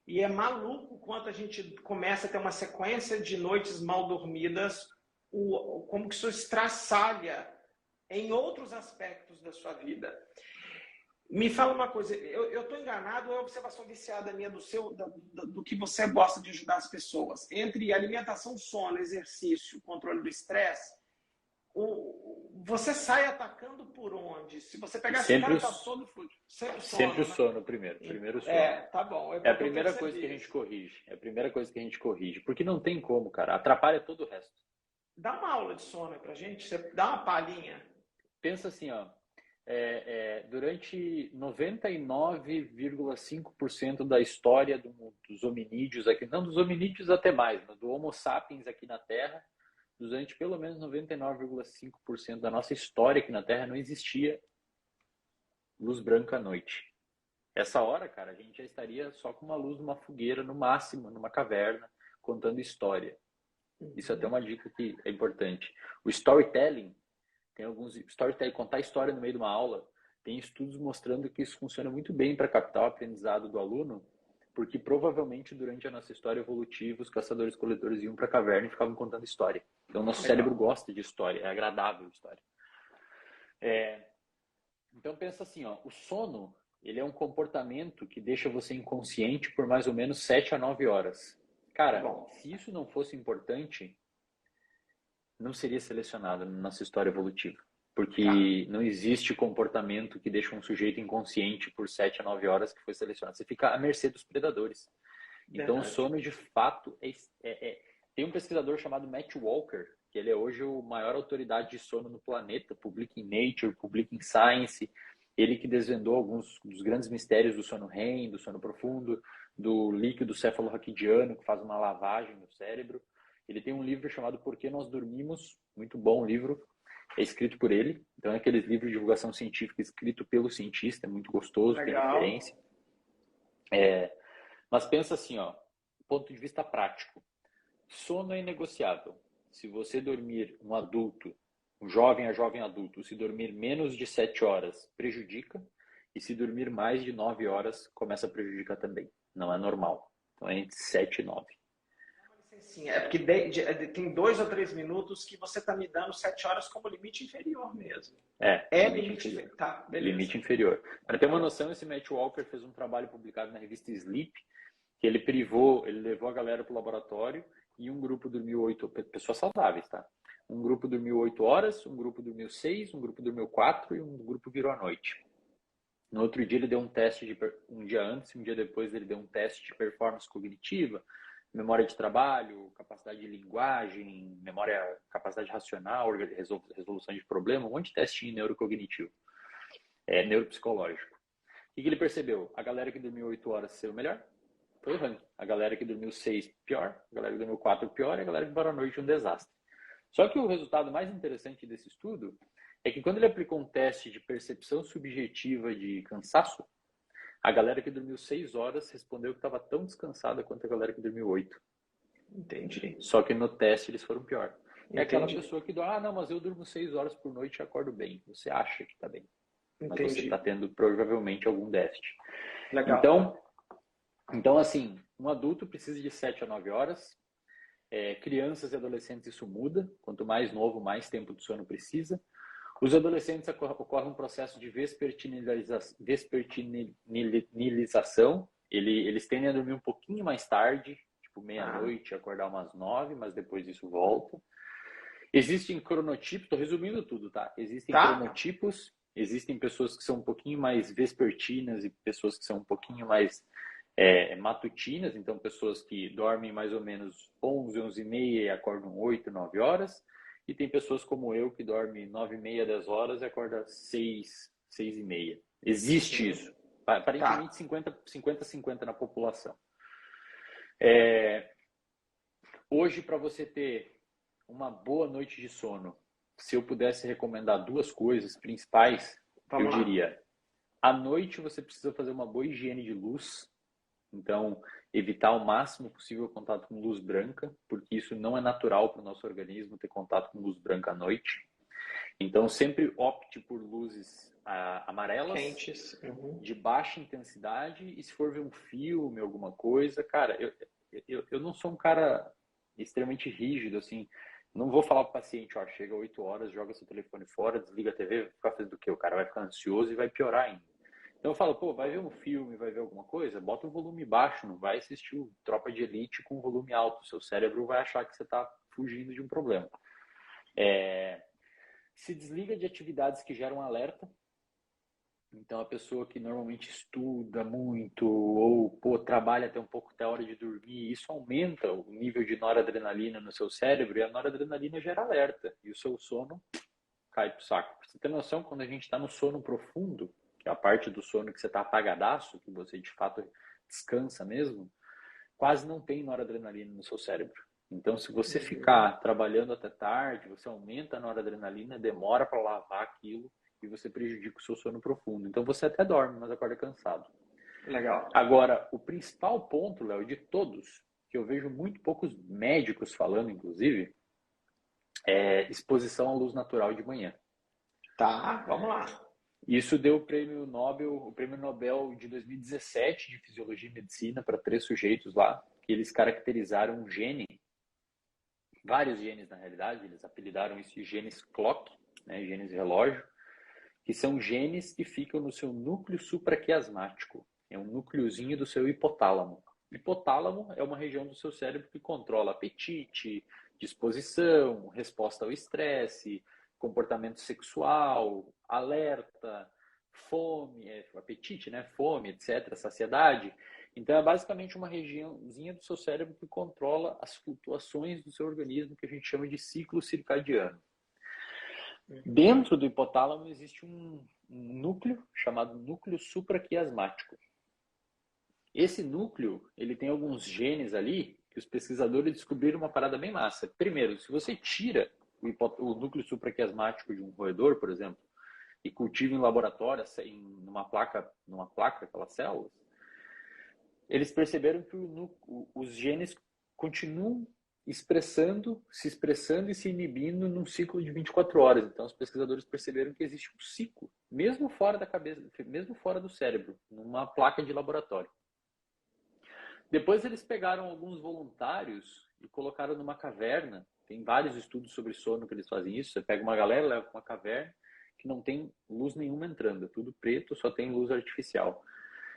E é maluco quando a gente começa a ter uma sequência de noites mal dormidas, como que isso estraçalha em outros aspectos da sua vida. Me fala uma coisa, eu estou enganado ou é observação viciada minha do que você gosta de ajudar as pessoas? Entre alimentação, sono, exercício, controle do estresse, você sai atacando por onde? Se você pegar esse cara, tá todo sempre o sono, primeiro sono. Tá bom. É a primeira coisa que a gente corrige. É a primeira coisa que a gente corrige. Porque não tem como, cara. Atrapalha todo o resto. Dá uma aula de sono aí pra gente. Você dá uma palhinha. Pensa assim, ó. Durante 99,5% da história dos hominídeos aqui, não dos hominídeos até mais, mas do Homo sapiens aqui na Terra, durante pelo menos 99,5% da nossa história aqui na Terra, não existia luz branca à noite. Essa hora, cara, a gente já estaria só com uma luz numa fogueira, no máximo, numa caverna, contando história. Isso é até uma dica que é importante. O storytelling, tem alguns storytelling, contar história no meio de uma aula, tem estudos mostrando que isso funciona muito bem para captar o aprendizado do aluno, porque provavelmente durante a nossa história evolutiva, os caçadores-coletores iam para a caverna e ficavam contando história. Então, o nosso cérebro gosta de história, é agradável a história. Então, pensa assim, ó, o sono, ele é um comportamento que deixa você inconsciente por mais ou menos 7 a 9 horas. Cara, se isso não fosse importante, não seria selecionado na nossa história evolutiva. Porque não existe comportamento que deixa um sujeito inconsciente por 7 a 9 horas que foi selecionado. Você fica à mercê dos predadores. Então, o sono, de fato, tem um pesquisador chamado Matt Walker, que ele é hoje o maior autoridade de sono no planeta, publica em Nature, publica em Science. Ele que desvendou alguns dos grandes mistérios do sono REM, do sono profundo, do líquido cefalorraquidiano, que faz uma lavagem no cérebro. Ele tem um livro chamado Por que Nós Dormimos, muito bom o livro, é escrito por ele. Então é aqueles livros de divulgação científica escrito pelo cientista, é muito gostoso, tem referência. Mas pensa assim, ó, ponto de vista prático. Sono é inegociável. Se você dormir um adulto, um jovem a jovem adulto, se dormir menos de 7 horas, prejudica. E se dormir mais de 9 horas, começa a prejudicar também. Não é normal. Então é entre 7 e 9. Sim, é porque tem 2 ou 3 minutos que você está me dando 7 horas como limite inferior mesmo. É limite inferior. Tá, beleza. Limite inferior. Para ter uma noção, esse Matt Walker fez um trabalho publicado na revista Sleep, que ele levou a galera para o laboratório e um grupo dormiu 8, pessoas saudáveis, tá? Um grupo dormiu 8 horas, um grupo dormiu 6, um grupo dormiu 4 e um grupo virou à noite. No outro dia ele deu um teste, um dia antes e um dia depois ele deu um teste de performance cognitiva, memória de trabalho, capacidade de linguagem, memória, capacidade racional, resolução de problema, um monte de testinho neurocognitivo, neuropsicológico. O que ele percebeu? A galera que dormiu 8 horas saiu melhor, foi o ranking. A galera que dormiu 6, pior. A galera que dormiu 4, pior. E a galera que parou à noite, um desastre. Só que o resultado mais interessante desse estudo é que quando ele aplicou um teste de percepção subjetiva de cansaço, a galera que dormiu 6 horas respondeu que estava tão descansada quanto a galera que dormiu 8. Entendi. Só que no teste eles foram pior. Entendi. É aquela pessoa que diz, não, mas eu durmo 6 horas por noite e acordo bem. Você acha que está bem. Mas você está tendo provavelmente algum déficit. Legal. Então, assim, um adulto precisa de 7 a 9 horas. Crianças e adolescentes isso muda. Quanto mais novo, mais tempo de sono precisa. Os adolescentes ocorre um processo de vespertinização. Eles tendem a dormir um pouquinho mais tarde, tipo meia-noite, acordar umas 9, mas depois isso volta. Existem cronotipos, estou resumindo tudo, tá? Existem cronotipos, existem pessoas que são um pouquinho mais vespertinas e pessoas que são um pouquinho mais matutinas, então pessoas que dormem mais ou menos 11, 11 e meia e acordam 8, 9 horas. E tem pessoas como eu que dorme 9 e meia, 10 horas e acorda 6, 6 e meia. Existe isso. Aparentemente 50-50 na população. Hoje, para você ter uma boa noite de sono, se eu pudesse recomendar 2 coisas principais, eu diria: à noite você precisa fazer uma boa higiene de luz. Então, evitar o máximo possível o contato com luz branca, porque isso não é natural para o nosso organismo ter contato com luz branca à noite. Então, sempre opte por luzes amarelas, quentes, de baixa intensidade, e se for ver um filme, alguma coisa, cara, eu não sou um cara extremamente rígido, assim, não vou falar para o paciente, chega 8 horas, joga seu telefone fora, desliga a TV, vai ficar fazendo o quê? O cara vai ficar ansioso e vai piorar ainda. Então eu falo, vai ver um filme, vai ver alguma coisa, bota o volume baixo, não vai assistir o Tropa de Elite com volume alto. Seu cérebro vai achar que você está fugindo de um problema. Se desliga de atividades que geram alerta. Então a pessoa que normalmente estuda muito ou trabalha até um pouco até a hora de dormir, isso aumenta o nível de noradrenalina no seu cérebro e a noradrenalina gera alerta. E o seu sono cai pro saco. Pra você ter noção, quando a gente está no sono profundo, que é a parte do sono que você está apagadaço, que você de fato descansa mesmo, quase não tem noradrenalina no seu cérebro. Então, se você ficar trabalhando até tarde, você aumenta a noradrenalina, demora para lavar aquilo e você prejudica o seu sono profundo. Então, você até dorme, mas acorda cansado. Legal. Agora, o principal ponto, Léo, de todos, que eu vejo muito poucos médicos falando, inclusive, é exposição à luz natural de manhã. Tá, vamos lá. Isso deu o prêmio Nobel de 2017 de Fisiologia e Medicina para 3 sujeitos lá, que eles caracterizaram um gene, vários genes na realidade, eles apelidaram isso de genes clock, né, genes relógio, que são genes que ficam no seu núcleo supraquiasmático. É um núcleozinho do seu hipotálamo. Hipotálamo é uma região do seu cérebro que controla apetite, disposição, resposta ao estresse, comportamento sexual, alerta, fome, apetite, né? Fome, etc., saciedade. Então, é basicamente uma regiãozinha do seu cérebro que controla as flutuações do seu organismo, que a gente chama de ciclo circadiano. Dentro do hipotálamo existe um núcleo chamado núcleo supraquiasmático. Esse núcleo, ele tem alguns genes ali que os pesquisadores descobriram uma parada bem massa. Primeiro, se você tira o núcleo supraquiasmático de um roedor, por exemplo, e cultiva em laboratório, numa placa aquelas células, eles perceberam que os genes continuam se expressando e se inibindo num ciclo de 24 horas. Então, os pesquisadores perceberam que existe um ciclo, mesmo fora da cabeça, mesmo fora do cérebro, numa placa de laboratório. Depois eles pegaram alguns voluntários e colocaram numa caverna. Tem vários estudos sobre sono que eles fazem isso. Você pega uma galera, leva para uma caverna que não tem luz nenhuma entrando, é tudo preto, só tem luz artificial.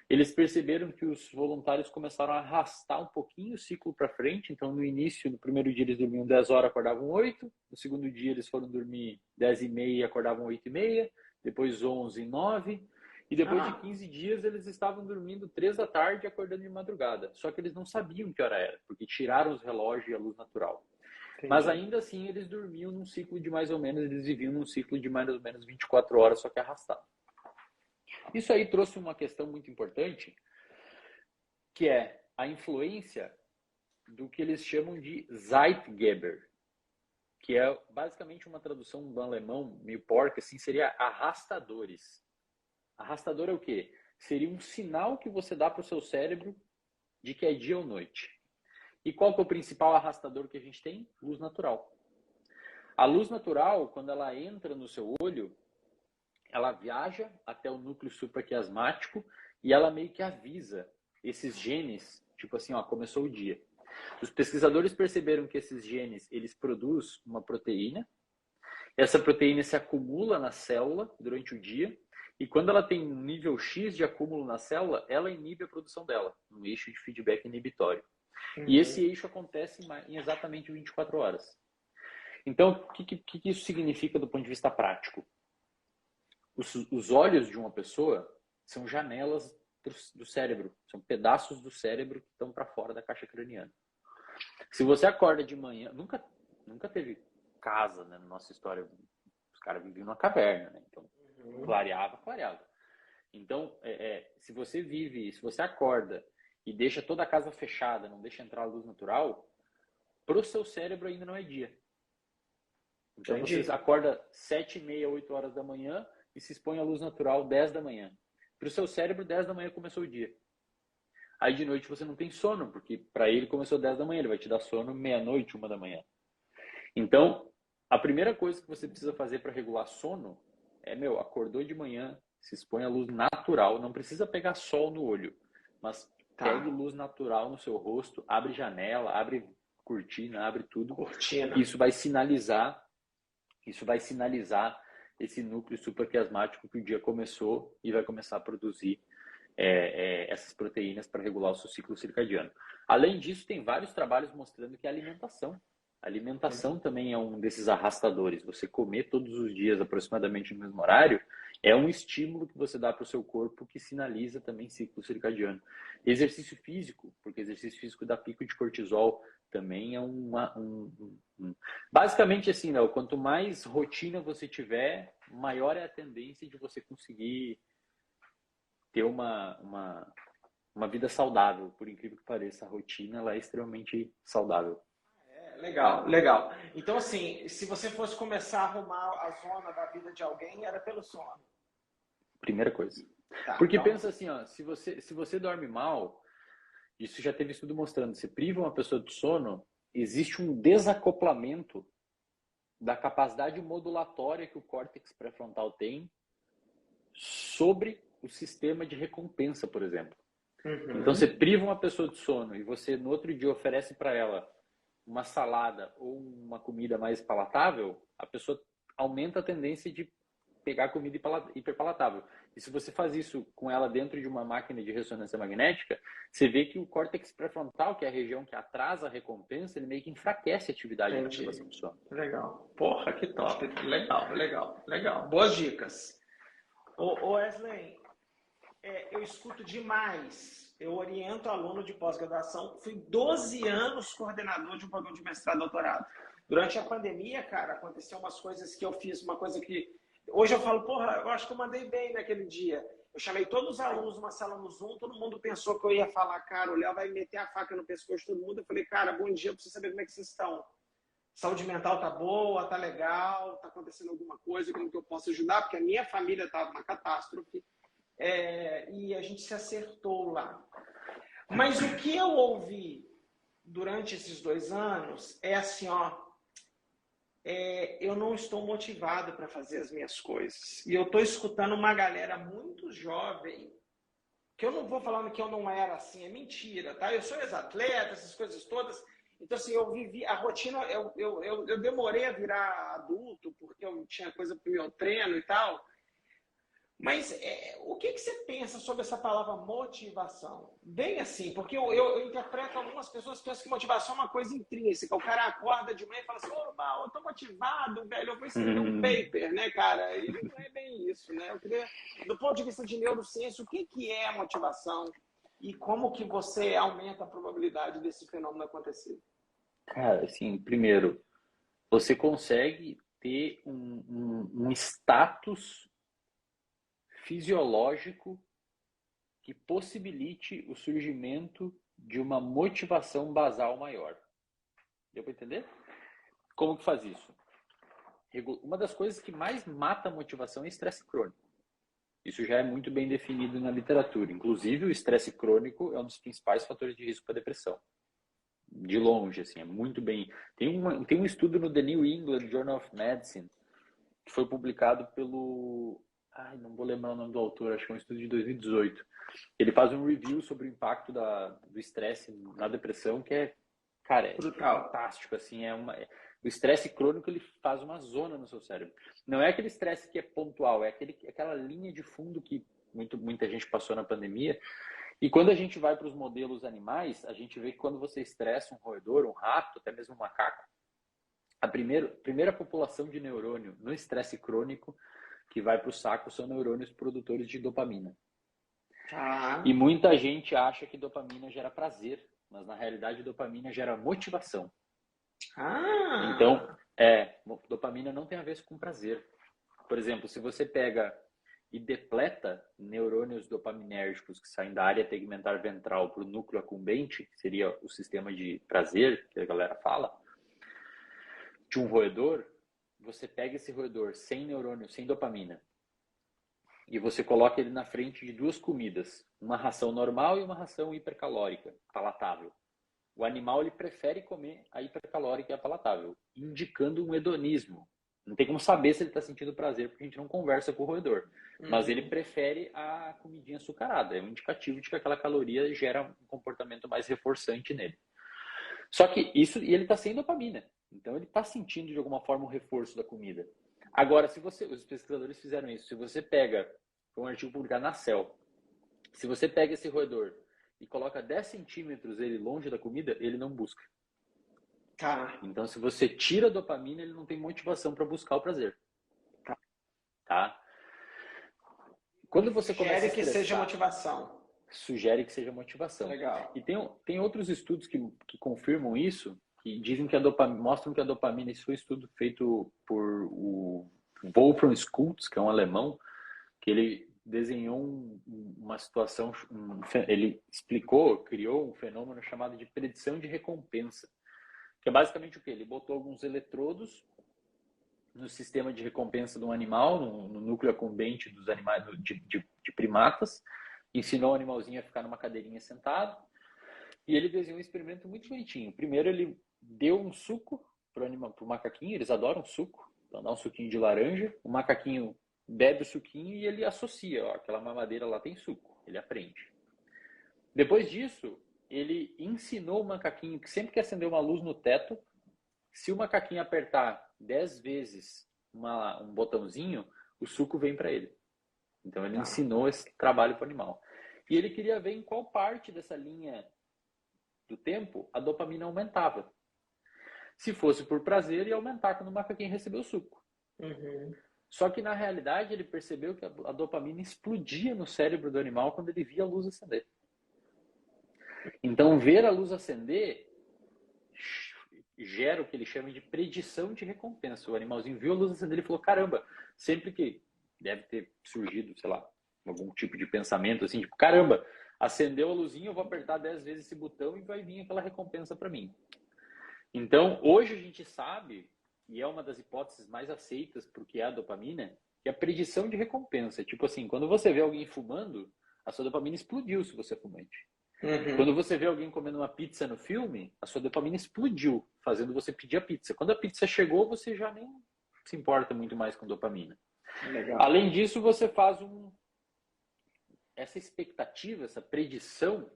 Eles perceberam que os voluntários começaram a arrastar um pouquinho o ciclo para frente. Então, no início, no primeiro dia, eles dormiam 10 horas, acordavam 8. No segundo dia, eles foram dormir 10 e meia, acordavam 8 e meia. Depois, 11 e 9. E depois de 15 dias, eles estavam dormindo 3 da tarde e acordando de madrugada. Só que eles não sabiam que hora era, porque tiraram os relógios e a luz natural. Entendi. Mas ainda assim, eles dormiam num ciclo de mais ou menos, eles viviam num ciclo de mais ou menos 24 horas, só que arrastado. Isso aí trouxe uma questão muito importante, que é a influência do que eles chamam de Zeitgeber, que é basicamente uma tradução do alemão meio porca, assim, seria arrastadores. Arrastador é o quê? Seria um sinal que você dá para o seu cérebro de que é dia ou noite. E qual que é o principal arrastador que a gente tem? Luz natural. A luz natural, quando ela entra no seu olho, ela viaja até o núcleo supraquiasmático e ela meio que avisa esses genes, tipo assim, ó, começou o dia. Os pesquisadores perceberam que esses genes, eles produzem uma proteína. Essa proteína se acumula na célula durante o dia. E quando ela tem um nível X de acúmulo na célula, ela inibe a produção dela, um eixo de feedback inibitório. E esse eixo acontece em exatamente 24 horas. Então, o que isso significa do ponto de vista prático? Os olhos de uma pessoa são janelas do cérebro, são pedaços do cérebro que estão para fora da caixa craniana. Se você acorda de manhã, nunca teve casa, né, na nossa história, os caras viviam numa caverna, né? Então, clareava. Então, se você acorda e deixa toda a casa fechada, não deixa entrar a luz natural, para o seu cérebro ainda não é dia. Então, você acorda 7h30, 8 horas da manhã e se expõe à luz natural 10 da manhã. Para o seu cérebro, 10 da manhã começou o dia. Aí de noite você não tem sono, porque para ele começou 10 da manhã, ele vai te dar sono meia-noite, 1 da manhã. Então, a primeira coisa que você precisa fazer para regular sono é, acordou de manhã, se expõe à luz natural, não precisa pegar sol no olho, mas pegue luz natural no seu rosto, abre janela, abre cortina, abre tudo. Isso vai sinalizar esse núcleo supraquiasmático que o dia começou e vai começar a produzir essas proteínas para regular o seu ciclo circadiano. Além disso, tem vários trabalhos mostrando que a alimentação também é um desses arrastadores. Você comer todos os dias aproximadamente no mesmo horário é um estímulo que você dá para o seu corpo que sinaliza também ciclo circadiano. Exercício físico, porque exercício físico dá pico de cortisol, também é basicamente assim, Léo, quanto mais rotina você tiver, maior é a tendência de você conseguir ter uma vida saudável. Por incrível que pareça, a rotina ela é extremamente saudável. Legal, legal. Então, assim, se você fosse começar a arrumar a zona da vida de alguém, era pelo sono. Primeira coisa. Tá, Porque então, pensa assim, ó, se você dorme mal, isso já teve estudo mostrando, se priva uma pessoa de sono, existe um desacoplamento da capacidade modulatória que o córtex pré-frontal tem sobre o sistema de recompensa, por exemplo. Então, você priva uma pessoa de sono e você, no outro dia, oferece para ela uma salada ou uma comida mais palatável, a pessoa aumenta a tendência de pegar comida hiperpalatável. E se você faz isso com ela dentro de uma máquina de ressonância magnética, você vê que o córtex pré-frontal, que é a região que atrasa a recompensa, ele meio que enfraquece a atividade de privação de sono. Legal. Porra, que top. Legal, legal, legal. Boas dicas. Ô Wesley, eu escuto demais. Eu oriento aluno de pós-graduação. Fui 12 anos coordenador de um programa de mestrado e doutorado. Durante a pandemia, cara, aconteceu umas coisas que eu fiz, uma coisa que... Hoje eu falo, porra, eu acho que eu mandei bem naquele dia. Eu chamei todos os alunos numa sala no Zoom, todo mundo pensou que eu ia falar, cara, o Léo vai meter a faca no pescoço de todo mundo. Eu falei, cara, bom dia, eu preciso saber como é que vocês estão. Saúde mental tá boa, tá legal, tá acontecendo alguma coisa, como que eu posso ajudar? Porque a minha família estava numa catástrofe. E a gente se acertou lá. Mas o que eu ouvi durante esses 2 anos é assim, ó, eu não estou motivado para fazer as minhas coisas. E eu estou escutando uma galera muito jovem, que eu não vou falando que eu não era assim, é mentira, tá? Eu sou ex-atleta, essas coisas todas. Então, assim, eu vivi a rotina, eu demorei a virar adulto, porque eu tinha coisa pro meu treino e tal. Mas o que você pensa sobre essa palavra motivação? Bem assim, porque eu interpreto algumas pessoas que pensam que motivação é uma coisa intrínseca. O cara acorda de manhã e fala assim, ô, eu tô motivado, velho, eu vou escrever um paper, né, cara? E não é bem isso, né? Eu queria, do ponto de vista de neurociência, o que é a motivação e como que você aumenta a probabilidade desse fenômeno acontecer? Cara, assim, primeiro, você consegue ter um status fisiológico que possibilite o surgimento de uma motivação basal maior. Deu para entender? Como que faz isso? Uma das coisas que mais mata a motivação é estresse crônico. Isso já é muito bem definido na literatura. Inclusive, o estresse crônico é um dos principais fatores de risco para depressão. De longe, assim, é muito bem... Tem um estudo no The New England Journal of Medicine que foi publicado pelo... não vou lembrar o nome do autor, acho que é um estudo de 2018. Ele faz um review sobre o impacto do estresse na depressão, que é, cara, é fantástico, assim, o estresse crônico, ele faz uma zona no seu cérebro. Não é aquele estresse que é pontual, é aquela linha de fundo que muita gente passou na pandemia. E quando a gente vai para os modelos animais, a gente vê que quando você estressa um roedor, um rato, até mesmo um macaco, a primeira população de neurônio no estresse crônico que vai para o saco são neurônios produtores de dopamina. E muita gente acha que dopamina gera prazer, mas na realidade dopamina gera motivação. Então, dopamina não tem a ver com prazer. Por exemplo, se você pega e depleta neurônios dopaminérgicos que saem da área tegmentar ventral para o núcleo acumbente, que seria o sistema de prazer que a galera fala, de um roedor, você pega esse roedor sem neurônio, sem dopamina, e você coloca ele na frente de 2 comidas, uma ração normal e uma ração hipercalórica, palatável. O animal ele prefere comer a hipercalórica e a palatável, indicando um hedonismo. Não tem como saber se ele está sentindo prazer, porque a gente não conversa com o roedor. Mas ele prefere a comidinha açucarada. É um indicativo de que aquela caloria gera um comportamento mais reforçante nele. Só que isso, e ele está sem dopamina. Então ele está sentindo de alguma forma o reforço da comida. Agora, os pesquisadores fizeram isso. Se você pega, foi um artigo publicado na Cell, se você pega esse roedor e coloca 10 centímetros ele longe da comida, ele não busca. Então, se você tira a dopamina, ele não tem motivação para buscar o prazer. Tá? Quando você começa a estressar, que seja motivação. Sugere que seja motivação. Legal. E tem outros estudos que confirmam isso, que dizem que mostram que a dopamina, isso foi um estudo feito por o Wolfram Schultz, que é um alemão, que ele desenhou uma situação, ele criou um fenômeno chamado de predição de recompensa, Que é basicamente o quê? Ele botou alguns eletrodos no sistema de recompensa do animal, no núcleo acumbente dos animais, de primatas, ensinou o animalzinho a ficar numa cadeirinha sentado, e ele desenhou um experimento muito bonitinho. Primeiro ele deu um suco para o macaquinho, eles adoram suco, então dá um suquinho de laranja, o macaquinho bebe o suquinho e ele associa, ó, aquela mamadeira lá tem suco, ele aprende. Depois disso, ele ensinou o macaquinho que sempre que acender uma luz no teto, se o macaquinho apertar 10 vezes um botãozinho, o suco vem para ele. Então ele ensinou esse trabalho para o animal. E ele queria ver em qual parte dessa linha do tempo a dopamina aumentava. Se fosse por prazer, ia aumentar quando o macaquinho recebeu o suco. Uhum. Só que na realidade ele percebeu que a dopamina explodia no cérebro do animal quando ele via a luz acender. Então ver a luz acender gera o que ele chama de predição de recompensa. O animalzinho viu a luz acender e falou, caramba, sempre que deve ter surgido, sei lá, algum tipo de pensamento assim, tipo, caramba, acendeu a luzinha, eu vou apertar 10 vezes esse botão e vai vir aquela recompensa para mim. Então, hoje a gente sabe, e é uma das hipóteses mais aceitas porque é a dopamina, que é a predição de recompensa. Tipo assim, quando você vê alguém fumando, a sua dopamina explodiu se você é fumante. Uhum. Quando você vê alguém comendo uma pizza no filme, a sua dopamina explodiu, fazendo você pedir a pizza. Quando a pizza chegou, você já nem se importa muito mais com dopamina. Legal. Além disso, você faz essa expectativa, essa predição,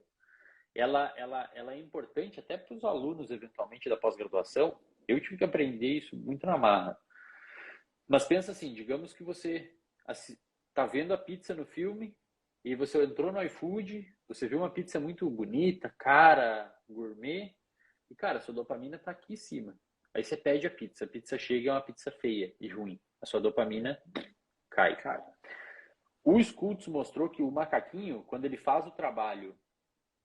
ela é importante até para os alunos, eventualmente, da pós-graduação. Eu tive que aprender isso muito na marra. Mas pensa assim, digamos que você está vendo a pizza no filme, e você entrou no iFood, você viu uma pizza muito bonita, cara, gourmet, e cara, sua dopamina está aqui em cima. Aí você pede a pizza chega e é uma pizza feia e ruim. A sua dopamina cai. O Schultz mostrou que o macaquinho, quando ele faz o trabalho,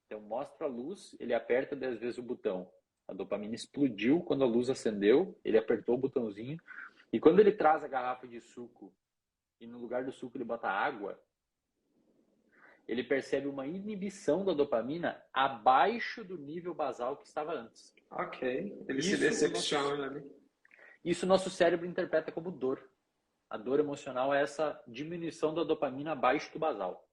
então mostra a luz, ele aperta 10 vezes o botão. A dopamina explodiu quando a luz acendeu, ele apertou o botãozinho, e quando ele traz a garrafa de suco, e no lugar do suco ele bota água, ele percebe uma inibição da dopamina abaixo do nível basal que estava antes. Ok, ele se decepciona, né? Isso nosso cérebro interpreta como dor. A dor emocional é essa diminuição da dopamina abaixo do basal.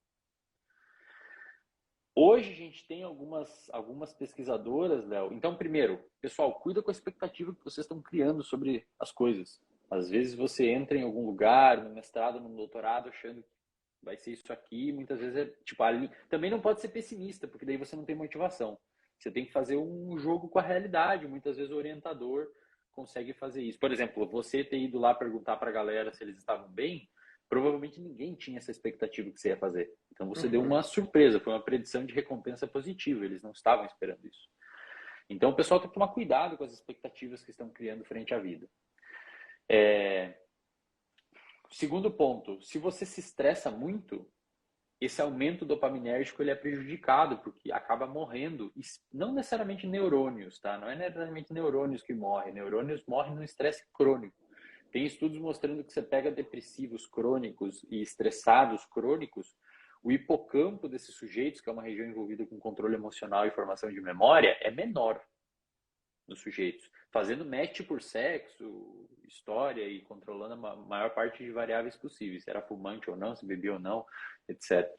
Hoje a gente tem algumas pesquisadoras, Léo. Então, primeiro, pessoal, cuida com a expectativa que vocês estão criando sobre as coisas. Às vezes você entra em algum lugar, no mestrado, no doutorado, achando que vai ser isso aqui, muitas vezes é tipo ali. Também não pode ser pessimista, porque daí você não tem motivação. Você tem que fazer um jogo com a realidade. Muitas vezes o orientador consegue fazer isso. Por exemplo, você ter ido lá perguntar para a galera se eles estavam bem, provavelmente ninguém tinha essa expectativa que você ia fazer. Então você deu uma surpresa, foi uma predição de recompensa positiva, eles não estavam esperando isso. Então o pessoal tem que tomar cuidado com as expectativas que estão criando frente à vida. Segundo ponto, se você se estressa muito, esse aumento dopaminérgico ele é prejudicado, porque acaba morrendo, não necessariamente neurônios, tá? Não é necessariamente neurônios que morrem, neurônios morrem no estresse crônico. Tem estudos mostrando que você pega depressivos crônicos e estressados crônicos, o hipocampo desses sujeitos, que é uma região envolvida com controle emocional e formação de memória, é menor nos sujeitos, fazendo match por sexo, história e controlando a maior parte de variáveis possíveis, se era fumante ou não, se bebia ou não, etc.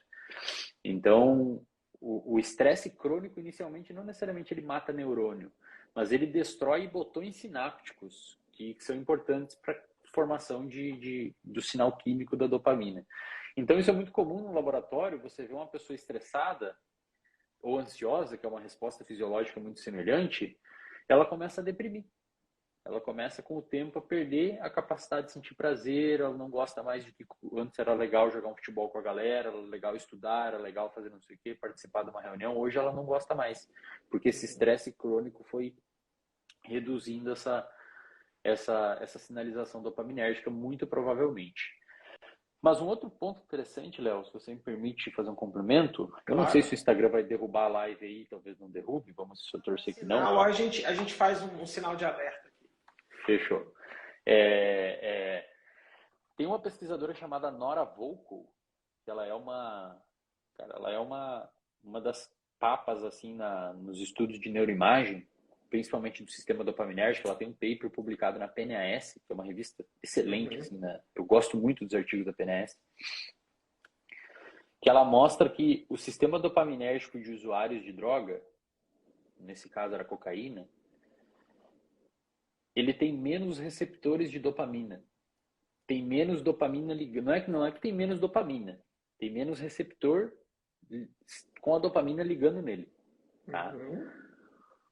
Então, o estresse crônico, inicialmente, não necessariamente ele mata neurônio, mas ele destrói botões sinápticos, que são importantes para a formação do sinal químico da dopamina. Então, isso é muito comum no laboratório, você vê uma pessoa estressada ou ansiosa, que é uma resposta fisiológica muito semelhante, ela começa a deprimir. Ela começa com o tempo a perder a capacidade de sentir prazer, ela não gosta mais de que antes era legal jogar um futebol com a galera, era legal estudar, era legal fazer não sei o quê, participar de uma reunião. Hoje ela não gosta mais, porque esse estresse crônico foi reduzindo essa sinalização dopaminérgica, muito provavelmente. Mas um outro ponto interessante, Léo, se você me permite fazer um complemento, eu não sei se o Instagram vai derrubar a live aí, talvez não derrube, vamos só torcer que não. Não, a gente faz um sinal de alerta aqui. Fechou. Tem uma pesquisadora chamada Nora Volkow, que ela é uma das papas assim nos estudos de neuroimagem. principalmente do sistema dopaminérgico. Ela tem um paper publicado na PNAS, que é uma revista excelente, assim, né? Eu gosto muito dos artigos da PNAS, que ela mostra que o sistema dopaminérgico de usuários de droga, nesse caso era cocaína, ele tem menos receptores de dopamina. Tem menos dopamina ligando. Não é que tem menos dopamina. Tem menos receptor com a dopamina ligando nele. Tá?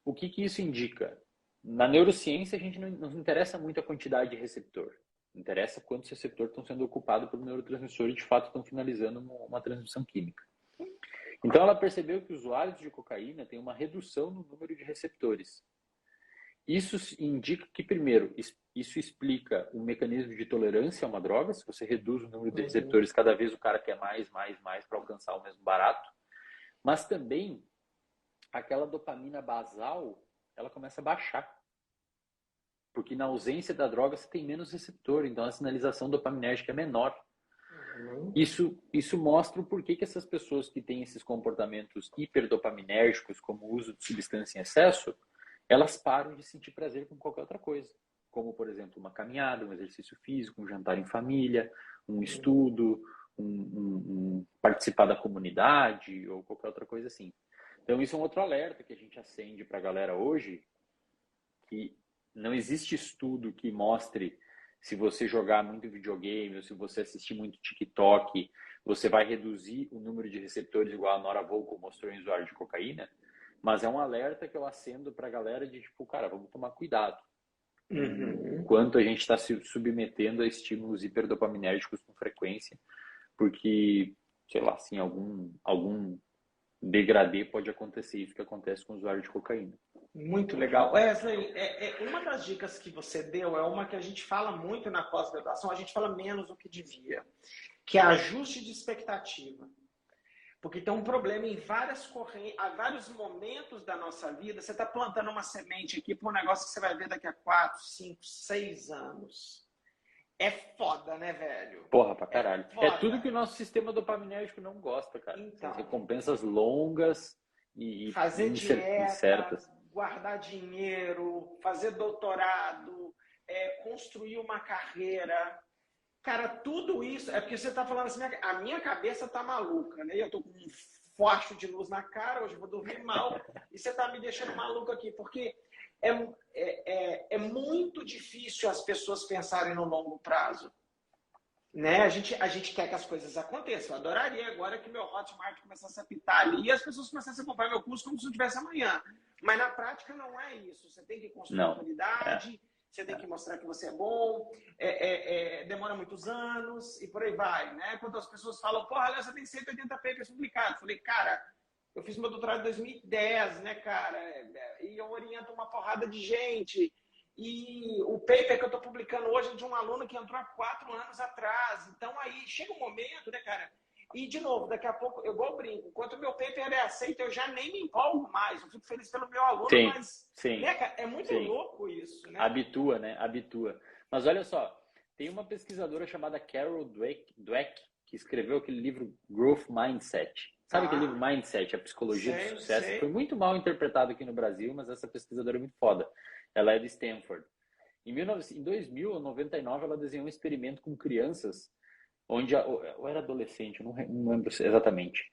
O que isso indica? Na neurociência, a gente não interessa muito a quantidade de receptor. Interessa quantos receptores estão sendo ocupados pelo neurotransmissor e, de fato, estão finalizando uma transmissão química. Então, ela percebeu que usuários de cocaína têm uma redução no número de receptores. Isso indica que, primeiro, isso explica um mecanismo de tolerância a uma droga. Se você reduz o número de receptores, cada vez o cara quer mais para alcançar o mesmo barato. Mas também, aquela dopamina basal, ela começa a baixar. Porque na ausência da droga, você tem menos receptor. Então, a sinalização dopaminérgica é menor. Isso mostra o porquê que essas pessoas que têm esses comportamentos hiperdopaminérgicos, como o uso de substância em excesso, elas param de sentir prazer com qualquer outra coisa. Como, por exemplo, uma caminhada, um exercício físico, um jantar em família, um estudo, participar da comunidade ou qualquer outra coisa assim. Então, isso é um outro alerta que a gente acende para a galera hoje, que não existe estudo que mostre se você jogar muito videogame ou se você assistir muito TikTok, você vai reduzir o número de receptores igual a Nora Volkow mostrou em usuário de cocaína. Mas é um alerta que eu acendo para a galera de, tipo, cara, vamos tomar cuidado. Enquanto a gente está se submetendo a estímulos hiperdopaminérgicos com frequência, porque, sei lá, assim, algum degradê pode acontecer, isso que acontece com o usuário de cocaína. Muito legal. Wesley, uma das dicas que você deu é uma que a gente fala muito na pós-graduação, a gente fala menos do que devia, que é ajuste de expectativa. Porque tem um problema em vários momentos da nossa vida. Você está plantando uma semente aqui para um negócio que você vai ver daqui a 4, 5, 6 anos. É foda, né, velho? Porra, pra caralho. É tudo que o nosso sistema dopaminérgico não gosta, cara. Então, as recompensas longas e fazer dieta, incertas. Guardar dinheiro, fazer doutorado, construir uma carreira. Cara, tudo isso é porque você está falando assim, a minha cabeça tá maluca, né? Eu tô com um flash de luz na cara, hoje eu vou dormir mal, e você tá me deixando maluco aqui, porque é muito difícil as pessoas pensarem no longo prazo. Né? A gente quer que as coisas aconteçam. Eu adoraria agora que meu Hotmart começasse a apitar ali e as pessoas começassem a comprar meu curso como se não tivesse amanhã. Mas na prática não é isso. Você tem que construir autoridade. Você tem que mostrar que você é bom, demora muitos anos e por aí vai, né? Quando as pessoas falam, porra, Léo, você tem 180 papers publicados. Eu falei, cara, eu fiz meu doutorado em 2010, né, cara? E eu oriento uma porrada de gente. E o paper que eu estou publicando hoje é de um aluno que entrou há 4 anos atrás. Então aí chega um momento, né, cara? E, de novo, daqui a pouco, eu igual brinco, enquanto o meu paper é aceito, eu já nem me empolgo mais. Eu fico feliz pelo meu aluno, mas né, cara, é muito louco isso, né? Habitua, né? Habitua. Mas olha só, tem uma pesquisadora chamada Carol Dweck, que escreveu aquele livro Growth Mindset. Sabe aquele livro Mindset, a psicologia do sucesso? Foi muito mal interpretado aqui no Brasil, mas essa pesquisadora é muito foda. Ela é de Stanford. Em 2099, ela desenhou um experimento com crianças onde eu era adolescente, eu não lembro exatamente,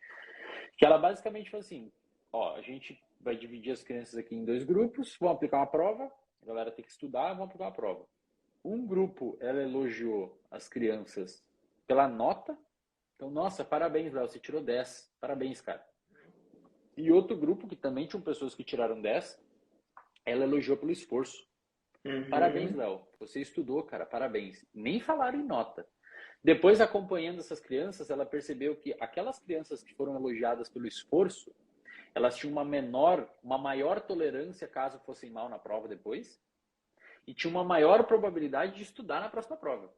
que ela basicamente falou assim, ó, a gente vai dividir as crianças aqui em 2 grupos, vão aplicar uma prova, a galera tem que estudar, vão aplicar uma prova. Um grupo, ela elogiou as crianças pela nota, então, nossa, parabéns, Léo, você tirou 10, parabéns, cara. E outro grupo, que também tinham pessoas que tiraram 10, ela elogiou pelo esforço. Parabéns, Léo, você estudou, cara, parabéns. Nem falaram em nota. Depois, acompanhando essas crianças, ela percebeu que aquelas crianças que foram elogiadas pelo esforço, elas tinham uma maior tolerância caso fossem mal na prova depois, e tinham uma maior probabilidade de estudar na próxima prova.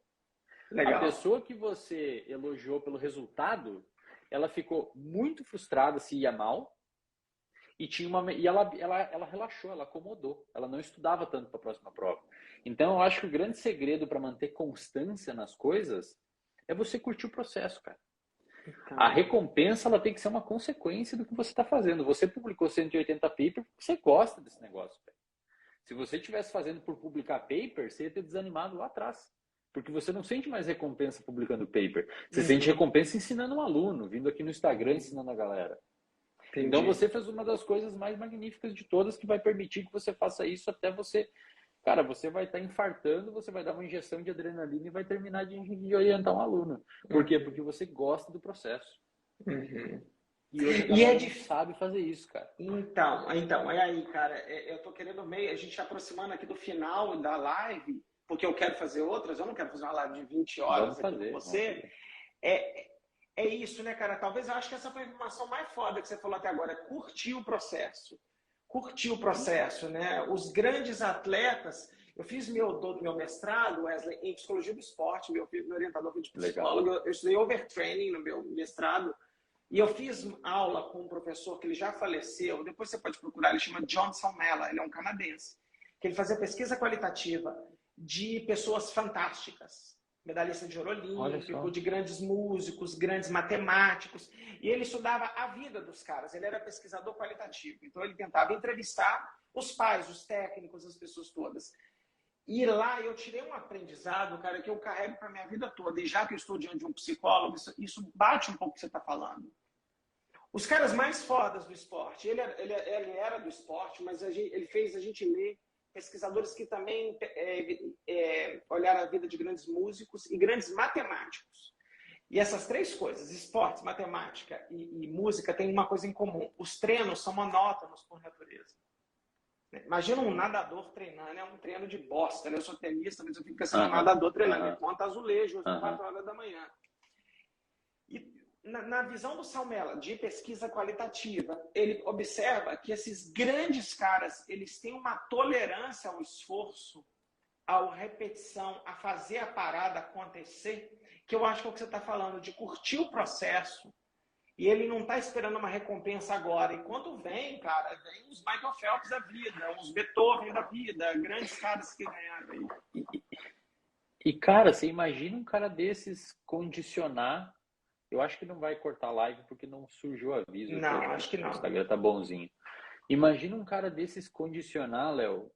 Legal. A pessoa que você elogiou pelo resultado, ela ficou muito frustrada se ia mal, e ela relaxou, ela acomodou, ela não estudava tanto para a próxima prova. Então, eu acho que o grande segredo para manter constância nas coisas é você curtir o processo, cara. Então, a recompensa, ela tem que ser uma consequência do que você está fazendo. Você publicou 180 papers porque você gosta desse negócio, cara. Se você estivesse fazendo por publicar paper, você ia ter desanimado lá atrás. Porque você não sente mais recompensa publicando paper. Você sente recompensa ensinando um aluno, vindo aqui no Instagram ensinando a galera. Entendi. Então você fez uma das coisas mais magníficas de todas, que vai permitir que você faça isso até você... Cara, você vai estar infartando, você vai dar uma injeção de adrenalina e vai terminar de orientar um aluno. Por quê? Porque você gosta do processo. E hoje a galera não sabe fazer isso, cara. Então, é aí, cara, eu tô querendo meio, a gente aproximando aqui do final da live, porque eu quero fazer outras, eu não quero fazer uma live de 20 horas aqui com você. É isso, né, cara? Talvez eu acho que essa foi a informação mais foda que você falou até agora, curtir o processo. Curtir o processo, né? Os grandes atletas, eu fiz meu mestrado, Wesley, em psicologia do esporte, meu orientador foi de psicólogo, eu estudei overtraining no meu mestrado, e eu fiz aula com um professor que ele já faleceu, depois você pode procurar, ele chama John Salmela, ele é um canadense, que ele fazia pesquisa qualitativa de pessoas fantásticas, medalhista de ouro olímpico, de grandes músicos, grandes matemáticos, e ele estudava a vida dos caras, ele era pesquisador qualitativo, então ele tentava entrevistar os pais, os técnicos, as pessoas todas. E lá eu tirei um aprendizado, cara, que eu carrego para minha vida toda, e já que eu estou diante de um psicólogo, isso bate um pouco o que você está falando. Os caras mais fodas do esporte, ele era do esporte, mas ele fez a gente ler pesquisadores que também olharam a vida de grandes músicos e grandes matemáticos. E essas três coisas, esportes, matemática e música, têm uma coisa em comum. Os treinos são monótonos por natureza. Imagina um nadador treinando, é um treino de bosta. Eu sou tenista, mas eu fico pensando, um nadador treinando, ele conta azulejos às 4 horas da manhã. E na visão do Salmela, de pesquisa qualitativa, ele observa que esses grandes caras, eles têm uma tolerância ao esforço, à repetição, a fazer a parada acontecer, que eu acho que é o que você está falando, de curtir o processo, e ele não está esperando uma recompensa agora. E quando vem, cara, vem os Michael Phelps da vida, os Beethoven da vida, grandes caras que ganharam aí. E cara, você imagina um cara desses condicionar. Eu acho que não vai cortar live porque não surgiu o aviso. Não, acho que não. O Instagram tá bonzinho. Imagina um cara desses condicionar, Léo,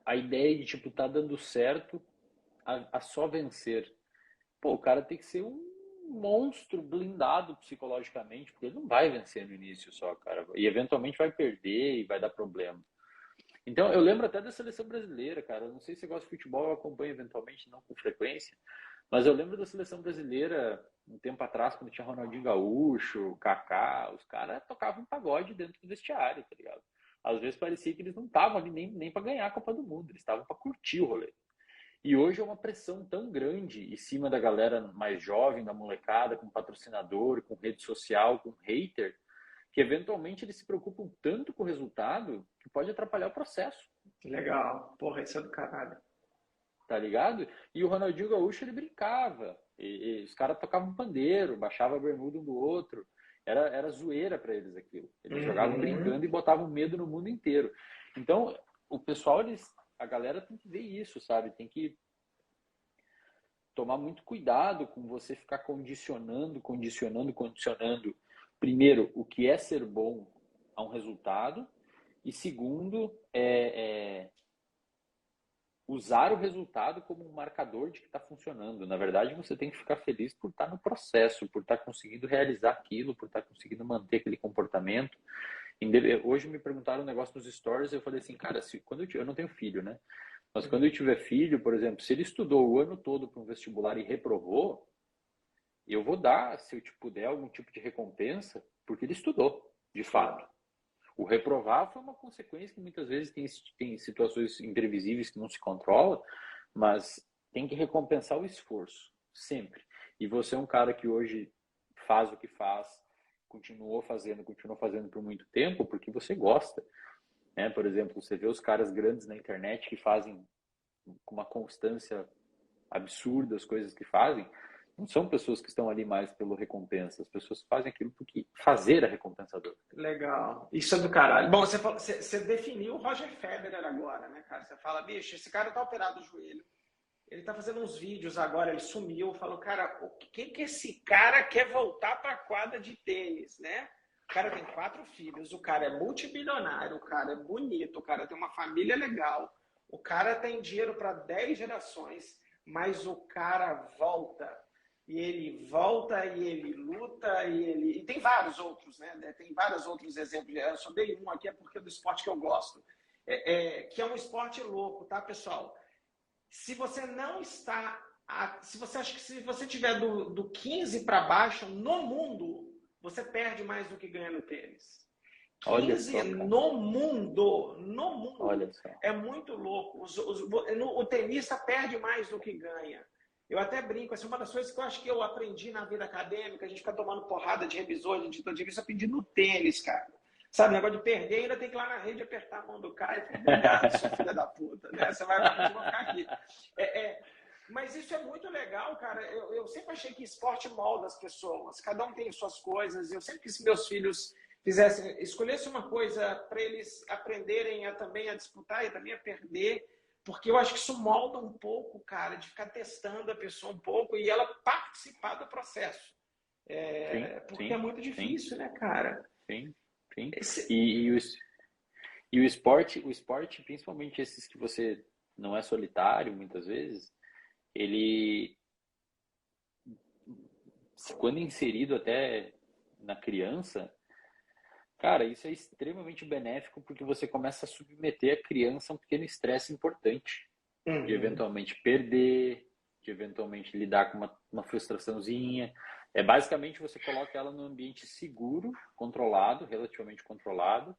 a ideia de, tipo, tá dando certo a só vencer. Pô, o cara tem que ser um monstro blindado psicologicamente, porque ele não vai vencer no início só, cara. E eventualmente vai perder e vai dar problema. Então, eu lembro até da seleção brasileira, cara. Eu não sei se você gosta de futebol, eu acompanho eventualmente, não com frequência. Mas eu lembro da seleção brasileira, um tempo atrás, quando tinha Ronaldinho Gaúcho, Kaká, os caras tocavam um pagode dentro do vestiário, tá ligado? Às vezes parecia que eles não estavam ali nem para ganhar a Copa do Mundo, eles estavam para curtir o rolê. E hoje é uma pressão tão grande em cima da galera mais jovem, da molecada, com patrocinador, com rede social, com hater, que eventualmente eles se preocupam tanto com o resultado que pode atrapalhar o processo. Legal. Porra, isso é do caralho. Tá ligado? E o Ronaldinho Gaúcho, ele brincava. E os caras tocavam pandeiro, baixavam a bermuda um do outro. Era zoeira para eles aquilo. Eles jogavam brincando e botavam medo no mundo inteiro. Então, o pessoal, a galera tem que ver isso, sabe? Tem que tomar muito cuidado com você ficar condicionando. Primeiro, o que é ser bom a um resultado. E segundo, usar o resultado como um marcador de que está funcionando. Na verdade, você tem que ficar feliz por estar no processo, por estar conseguindo realizar aquilo, por estar conseguindo manter aquele comportamento. Hoje me perguntaram um negócio nos stories, eu falei assim, cara, eu não tenho filho, né? Mas quando eu tiver filho, por exemplo, se ele estudou o ano todo para um vestibular e reprovou, eu vou dar, se eu puder, algum tipo de recompensa, porque ele estudou, de fato. O reprovar foi uma consequência que muitas vezes tem situações imprevisíveis que não se controla, mas tem que recompensar o esforço, sempre. E você é um cara que hoje faz o que faz, continuou fazendo por muito tempo, porque você gosta. Né? Por exemplo, você vê os caras grandes na internet que fazem com uma constância absurda as coisas que fazem, não são pessoas que estão ali mais pelo recompensa. As pessoas fazem aquilo porque fazer é recompensador. Legal. Isso é do caralho. Bom, você definiu o Roger Federer agora, né, cara? Você fala, bicho, esse cara tá operado do joelho. Ele tá fazendo uns vídeos agora, ele sumiu. Falou, cara, o que esse cara quer voltar pra quadra de tênis, né? cara tem 4 filhos, o cara é multibilionário, o cara é bonito, o cara tem uma família legal, o cara tem dinheiro para 10 gerações, mas o cara volta. E ele volta, e ele luta, e tem vários outros, né? Tem vários outros exemplos. Eu só dei um aqui, é porque é do esporte que eu gosto. Que é um esporte louco, tá, pessoal? Se você não está... Se você acha que se você tiver do 15 para baixo, no mundo, você perde mais do que ganha no tênis. 15 Olha só, no mundo. Olha só. É muito louco. O tenista perde mais do que ganha. Eu até brinco, essa é uma das coisas que eu acho que eu aprendi na vida acadêmica, a gente fica tomando porrada de revisor, de editor de revista, eu aprendi no tênis, cara. Sabe, o negócio de perder, ainda tem que ir lá na rede apertar a mão do cara e falar, obrigado, sua filha da puta, né? Você vai ficar aqui. Mas isso é muito legal, cara. Eu sempre achei que esporte molda as pessoas, cada um tem suas coisas, eu sempre quis que meus filhos escolhessem uma coisa para eles aprenderem também a disputar e também a perder, porque eu acho que isso molda um pouco, cara, de ficar testando a pessoa um pouco e ela participar do processo. Porque é muito difícil, né, cara? Sim. E o esporte, principalmente esses que você não é solitário, muitas vezes, ele, quando inserido até na criança, cara, isso é extremamente benéfico porque você começa a submeter a criança a um pequeno estresse importante. De eventualmente perder, de eventualmente lidar com uma frustraçãozinha. Basicamente você coloca ela num ambiente seguro, controlado, relativamente controlado,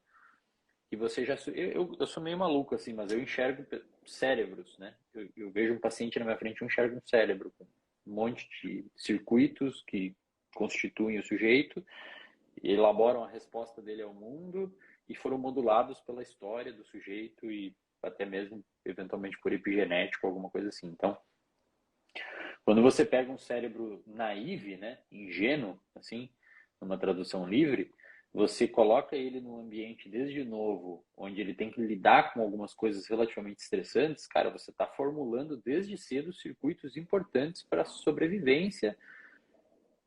e você já... Eu sou meio maluco, assim, mas eu enxergo cérebros, né? Eu vejo um paciente na minha frente, eu enxergo um cérebro com um monte de circuitos que constituem o sujeito, elaboram a resposta dele ao mundo e foram modulados pela história do sujeito e até mesmo, eventualmente, por epigenético, alguma coisa assim. Então, quando você pega um cérebro naive, né, ingênuo, assim, numa tradução livre, você coloca ele num ambiente desde novo, onde ele tem que lidar com algumas coisas relativamente estressantes, cara, você está formulando desde cedo circuitos importantes para a sobrevivência.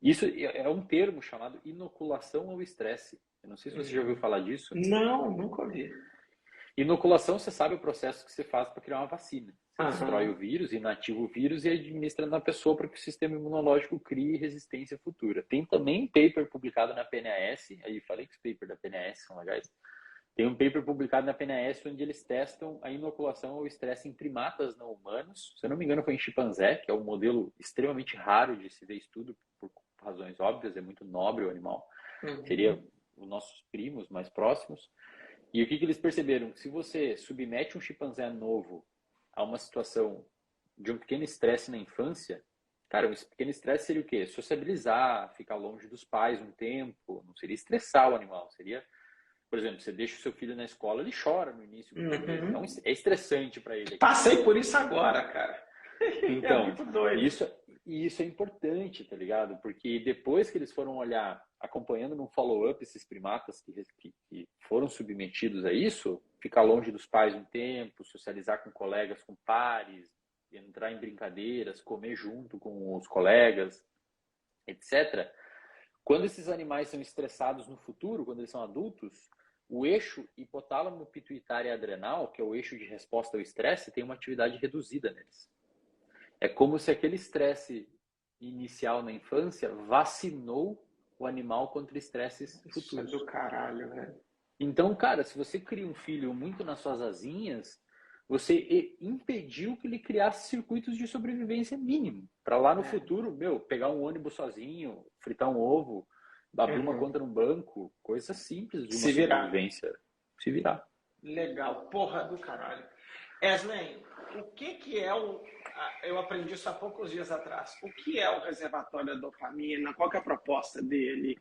Isso é um termo chamado inoculação ao estresse. Eu não sei se você já ouviu falar disso. Não, nunca ouvi. Inoculação, você sabe o processo que você faz para criar uma vacina. Você destrói o vírus, inativa o vírus e administra na pessoa para que o sistema imunológico crie resistência futura. Tem também um paper publicado na PNAS, aí falei que os papers da PNAS são legais. Tem um paper publicado na PNAS onde eles testam a inoculação ao estresse em primatas não humanos. Se eu não me engano, foi em chimpanzé, que é um modelo extremamente raro de se ver estudo, por razões óbvias, é muito nobre o animal. Seria os nossos primos mais próximos. E o que eles perceberam? Se você submete um chimpanzé novo a uma situação de um pequeno estresse na infância, cara, esse pequeno estresse seria o quê? Sociabilizar, ficar longe dos pais um tempo, não seria estressar o animal, seria, por exemplo, você deixa o seu filho na escola, ele chora no início do dia, então é estressante para ele. Passei por isso agora, cara. Então, é muito doido. Isso é importante, tá ligado? Porque depois que eles foram olhar, acompanhando no follow-up esses primatas que foram submetidos a isso, ficar longe dos pais um tempo, socializar com colegas, com pares, entrar em brincadeiras, comer junto com os colegas, etc. Quando esses animais são estressados no futuro, quando eles são adultos, o eixo hipotálamo pituitária adrenal, que é o eixo de resposta ao estresse, tem uma atividade reduzida neles. É como se aquele estresse inicial na infância vacinou o animal contra estresses futuros. Isso é do caralho, velho. Então, cara, se você cria um filho muito nas suas asinhas, você impediu que ele criasse circuitos de sobrevivência mínimo. Para lá no futuro, pegar um ônibus sozinho, fritar um ovo, abrir uma conta num banco, coisa simples de uma sobrevivência. Se virar. Legal. Porra do caralho. Eslen, o que é eu aprendi isso há poucos dias atrás. O que é o reservatório da dopamina? Qual que é a proposta dele?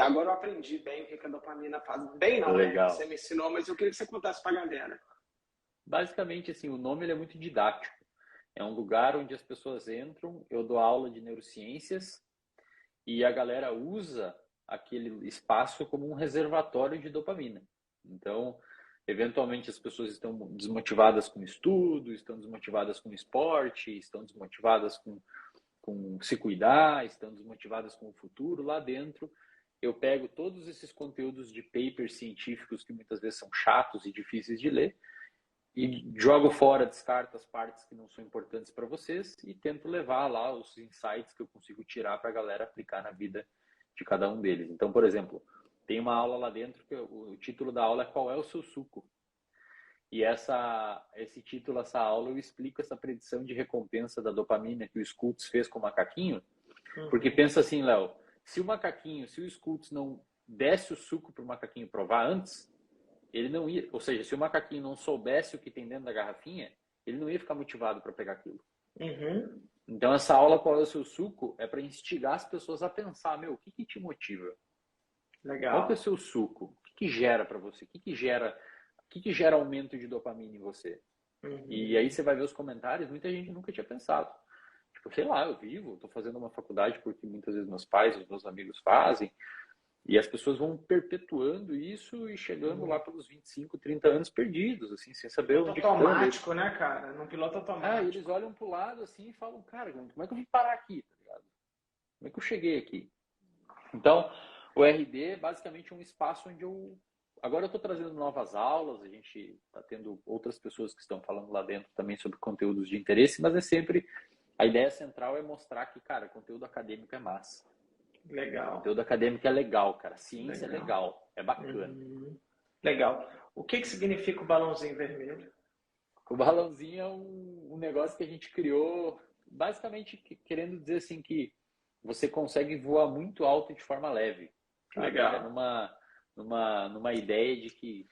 Agora eu aprendi bem o que a dopamina faz. Bem não, legal. Né? Você me ensinou, mas eu queria que você contasse para a galera. Basicamente, assim, o nome ele é muito didático. É um lugar onde as pessoas entram, eu dou aula de neurociências e a galera usa aquele espaço como um reservatório de dopamina. Então, eventualmente as pessoas estão desmotivadas com estudo, estão desmotivadas com esporte, estão desmotivadas com se cuidar, estão desmotivadas com o futuro. Lá dentro eu pego todos esses conteúdos de papers científicos que muitas vezes são chatos e difíceis de ler e jogo fora, descarto as partes que não são importantes para vocês e tento levar lá os insights que eu consigo tirar para a galera aplicar na vida de cada um deles. Então, por exemplo, tem uma aula lá dentro que o título da aula é Qual é o seu suco? E esse título, essa aula, eu explico essa predição de recompensa da dopamina que o Schultz fez com o macaquinho. Porque pensa assim, Léo, se o Schultz não desse o suco para o macaquinho provar antes, ele não ia, ou seja, se o macaquinho não soubesse o que tem dentro da garrafinha, ele não ia ficar motivado para pegar aquilo. Então essa aula Qual é o seu suco é para instigar as pessoas a pensar, o que te motiva? Legal. Qual que é o seu suco? O que gera para você? O que gera aumento de dopamina em você? E aí você vai ver os comentários, muita gente nunca tinha pensado. Tipo, sei lá, eu vivo, estou fazendo uma faculdade porque muitas vezes meus pais, os meus amigos fazem, e as pessoas vão perpetuando isso e chegando lá pelos 25, 30 anos perdidos, assim, sem saber onde estão. Automático, né, cara? Num piloto automático. Eles olham pro lado assim e falam, cara, como é que eu vim parar aqui, tá ligado? Como é que eu cheguei aqui? Então, o RD é basicamente um espaço onde agora eu estou trazendo novas aulas, a gente está tendo outras pessoas que estão falando lá dentro também sobre conteúdos de interesse, mas é sempre, a ideia central é mostrar que, cara, conteúdo acadêmico é massa. Legal. Conteúdo acadêmico é legal, cara. Ciência é legal, é bacana. Legal. O que significa o balãozinho vermelho? O balãozinho é um negócio que a gente criou, basicamente querendo dizer assim que você consegue voar muito alto de forma leve. Legal. É numa ideia de que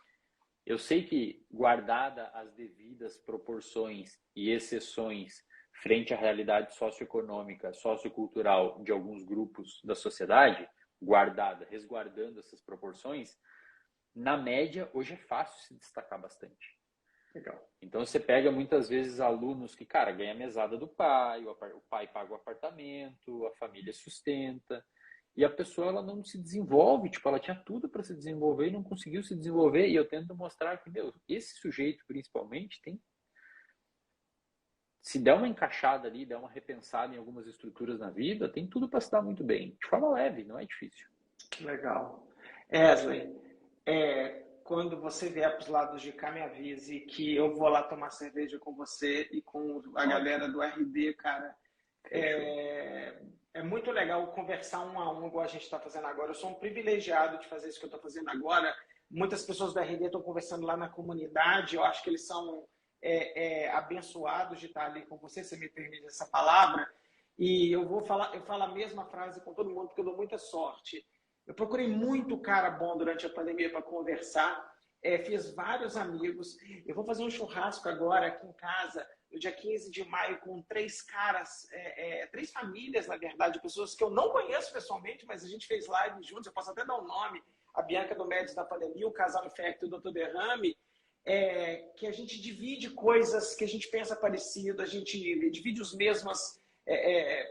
eu sei que, guardada as devidas proporções e exceções frente à realidade socioeconômica, sociocultural de alguns grupos da sociedade, resguardando essas proporções, na média, hoje é fácil se destacar bastante. Legal. Então você pega muitas vezes alunos que, cara, ganha a mesada do pai, o pai paga o apartamento, a família sustenta, e a pessoa ela não se desenvolve, tipo, ela tinha tudo para se desenvolver e não conseguiu se desenvolver, e eu tento mostrar que, esse sujeito principalmente tem, se der uma encaixada ali, der uma repensada em algumas estruturas na vida, tem tudo para se dar muito bem, de forma leve, não é difícil. Legal. Wesley, quando você vier para os lados de cá, me avise que eu vou lá tomar cerveja com você e com a galera do RD, cara. É muito legal conversar um a um, igual a gente está fazendo agora. Eu sou um privilegiado de fazer isso que eu estou fazendo agora. Muitas pessoas do RD estão conversando lá na comunidade. Eu acho que eles são abençoados de estar ali com você, se me permite essa palavra. E eu falo a mesma frase com todo mundo, porque eu dou muita sorte. Eu procurei muito cara bom durante a pandemia para conversar. Fiz vários amigos. Eu vou fazer um churrasco agora aqui em casa, no dia 15 de maio, com 3 caras, 3 famílias, na verdade, pessoas que eu não conheço pessoalmente, mas a gente fez live juntos. Eu posso até dar um nome: a Bianca do Médios da Pandemia, o Casal Infecto e o Dr. Derrame. Que a gente divide coisas que a gente pensa parecido, a gente divide os mesmos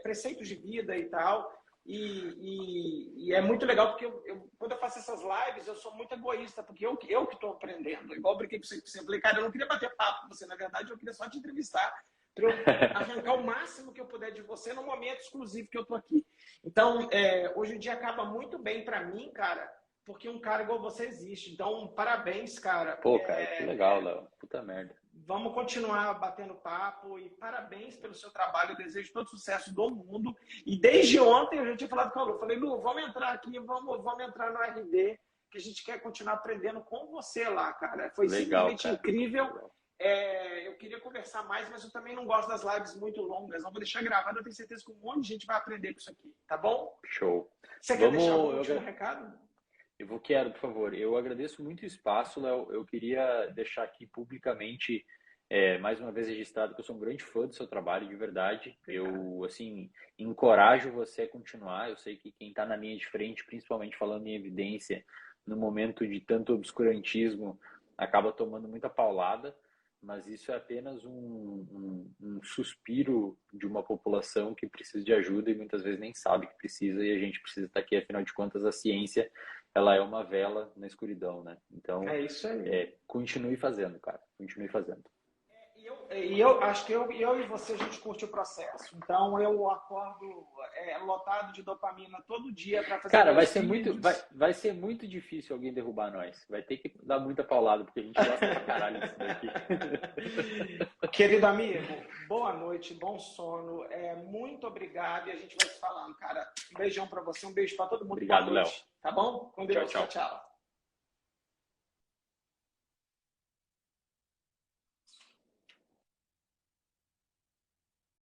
preceitos de vida e tal. E é muito legal, porque quando eu faço essas lives, eu sou muito egoísta, porque eu que estou aprendendo. Igual eu brinquei com você, falei, cara, eu não queria bater papo com você, na verdade, eu queria só te entrevistar, para eu arrancar o máximo que eu puder de você no momento exclusivo que eu estou aqui. Então, hoje em dia acaba muito bem para mim, cara, porque um cara igual você existe. Então, parabéns, cara. Pô, cara, que legal, Léo. Puta merda. Vamos continuar batendo papo e parabéns pelo seu trabalho. Eu desejo todo sucesso do mundo. E desde ontem eu já tinha falado com a Lu. Falei, Lu, vamos entrar aqui, vamos entrar no RD, que a gente quer continuar aprendendo com você lá, cara. Foi legal, simplesmente cara. Incrível. Eu queria conversar mais, mas eu também não gosto das lives muito longas. Não vou deixar gravado, eu tenho certeza que um monte de gente vai aprender com isso aqui. Tá bom? Show. Você quer deixar um último recado? Quero, por favor. Eu agradeço muito o espaço, Léo. Eu queria deixar aqui publicamente, mais uma vez registrado, que eu sou um grande fã do seu trabalho, de verdade. Eu, assim, encorajo você a continuar. Eu sei que quem está na linha de frente, principalmente falando em evidência, no momento de tanto obscurantismo, acaba tomando muita paulada, mas isso é apenas um suspiro de uma população que precisa de ajuda e muitas vezes nem sabe que precisa, e a gente precisa estar aqui. Afinal de contas, a ciência, ela é uma vela na escuridão, né? Então, é isso aí. Continue fazendo, cara. Continue fazendo. E eu acho que eu e você, a gente curte o processo. Então, eu acordo lotado de dopamina todo dia para fazer. Cara, vai ser muito difícil alguém derrubar nós. Vai ter que dar muita paulada, porque a gente gosta pra caralho disso daqui. Querido amigo, boa noite, bom sono. Muito obrigado e a gente vai se falando, cara. Um beijão para você, um beijo para todo mundo. Obrigado, Léo. Tá bom? Com Deus. Tchau, tchau. Tchau.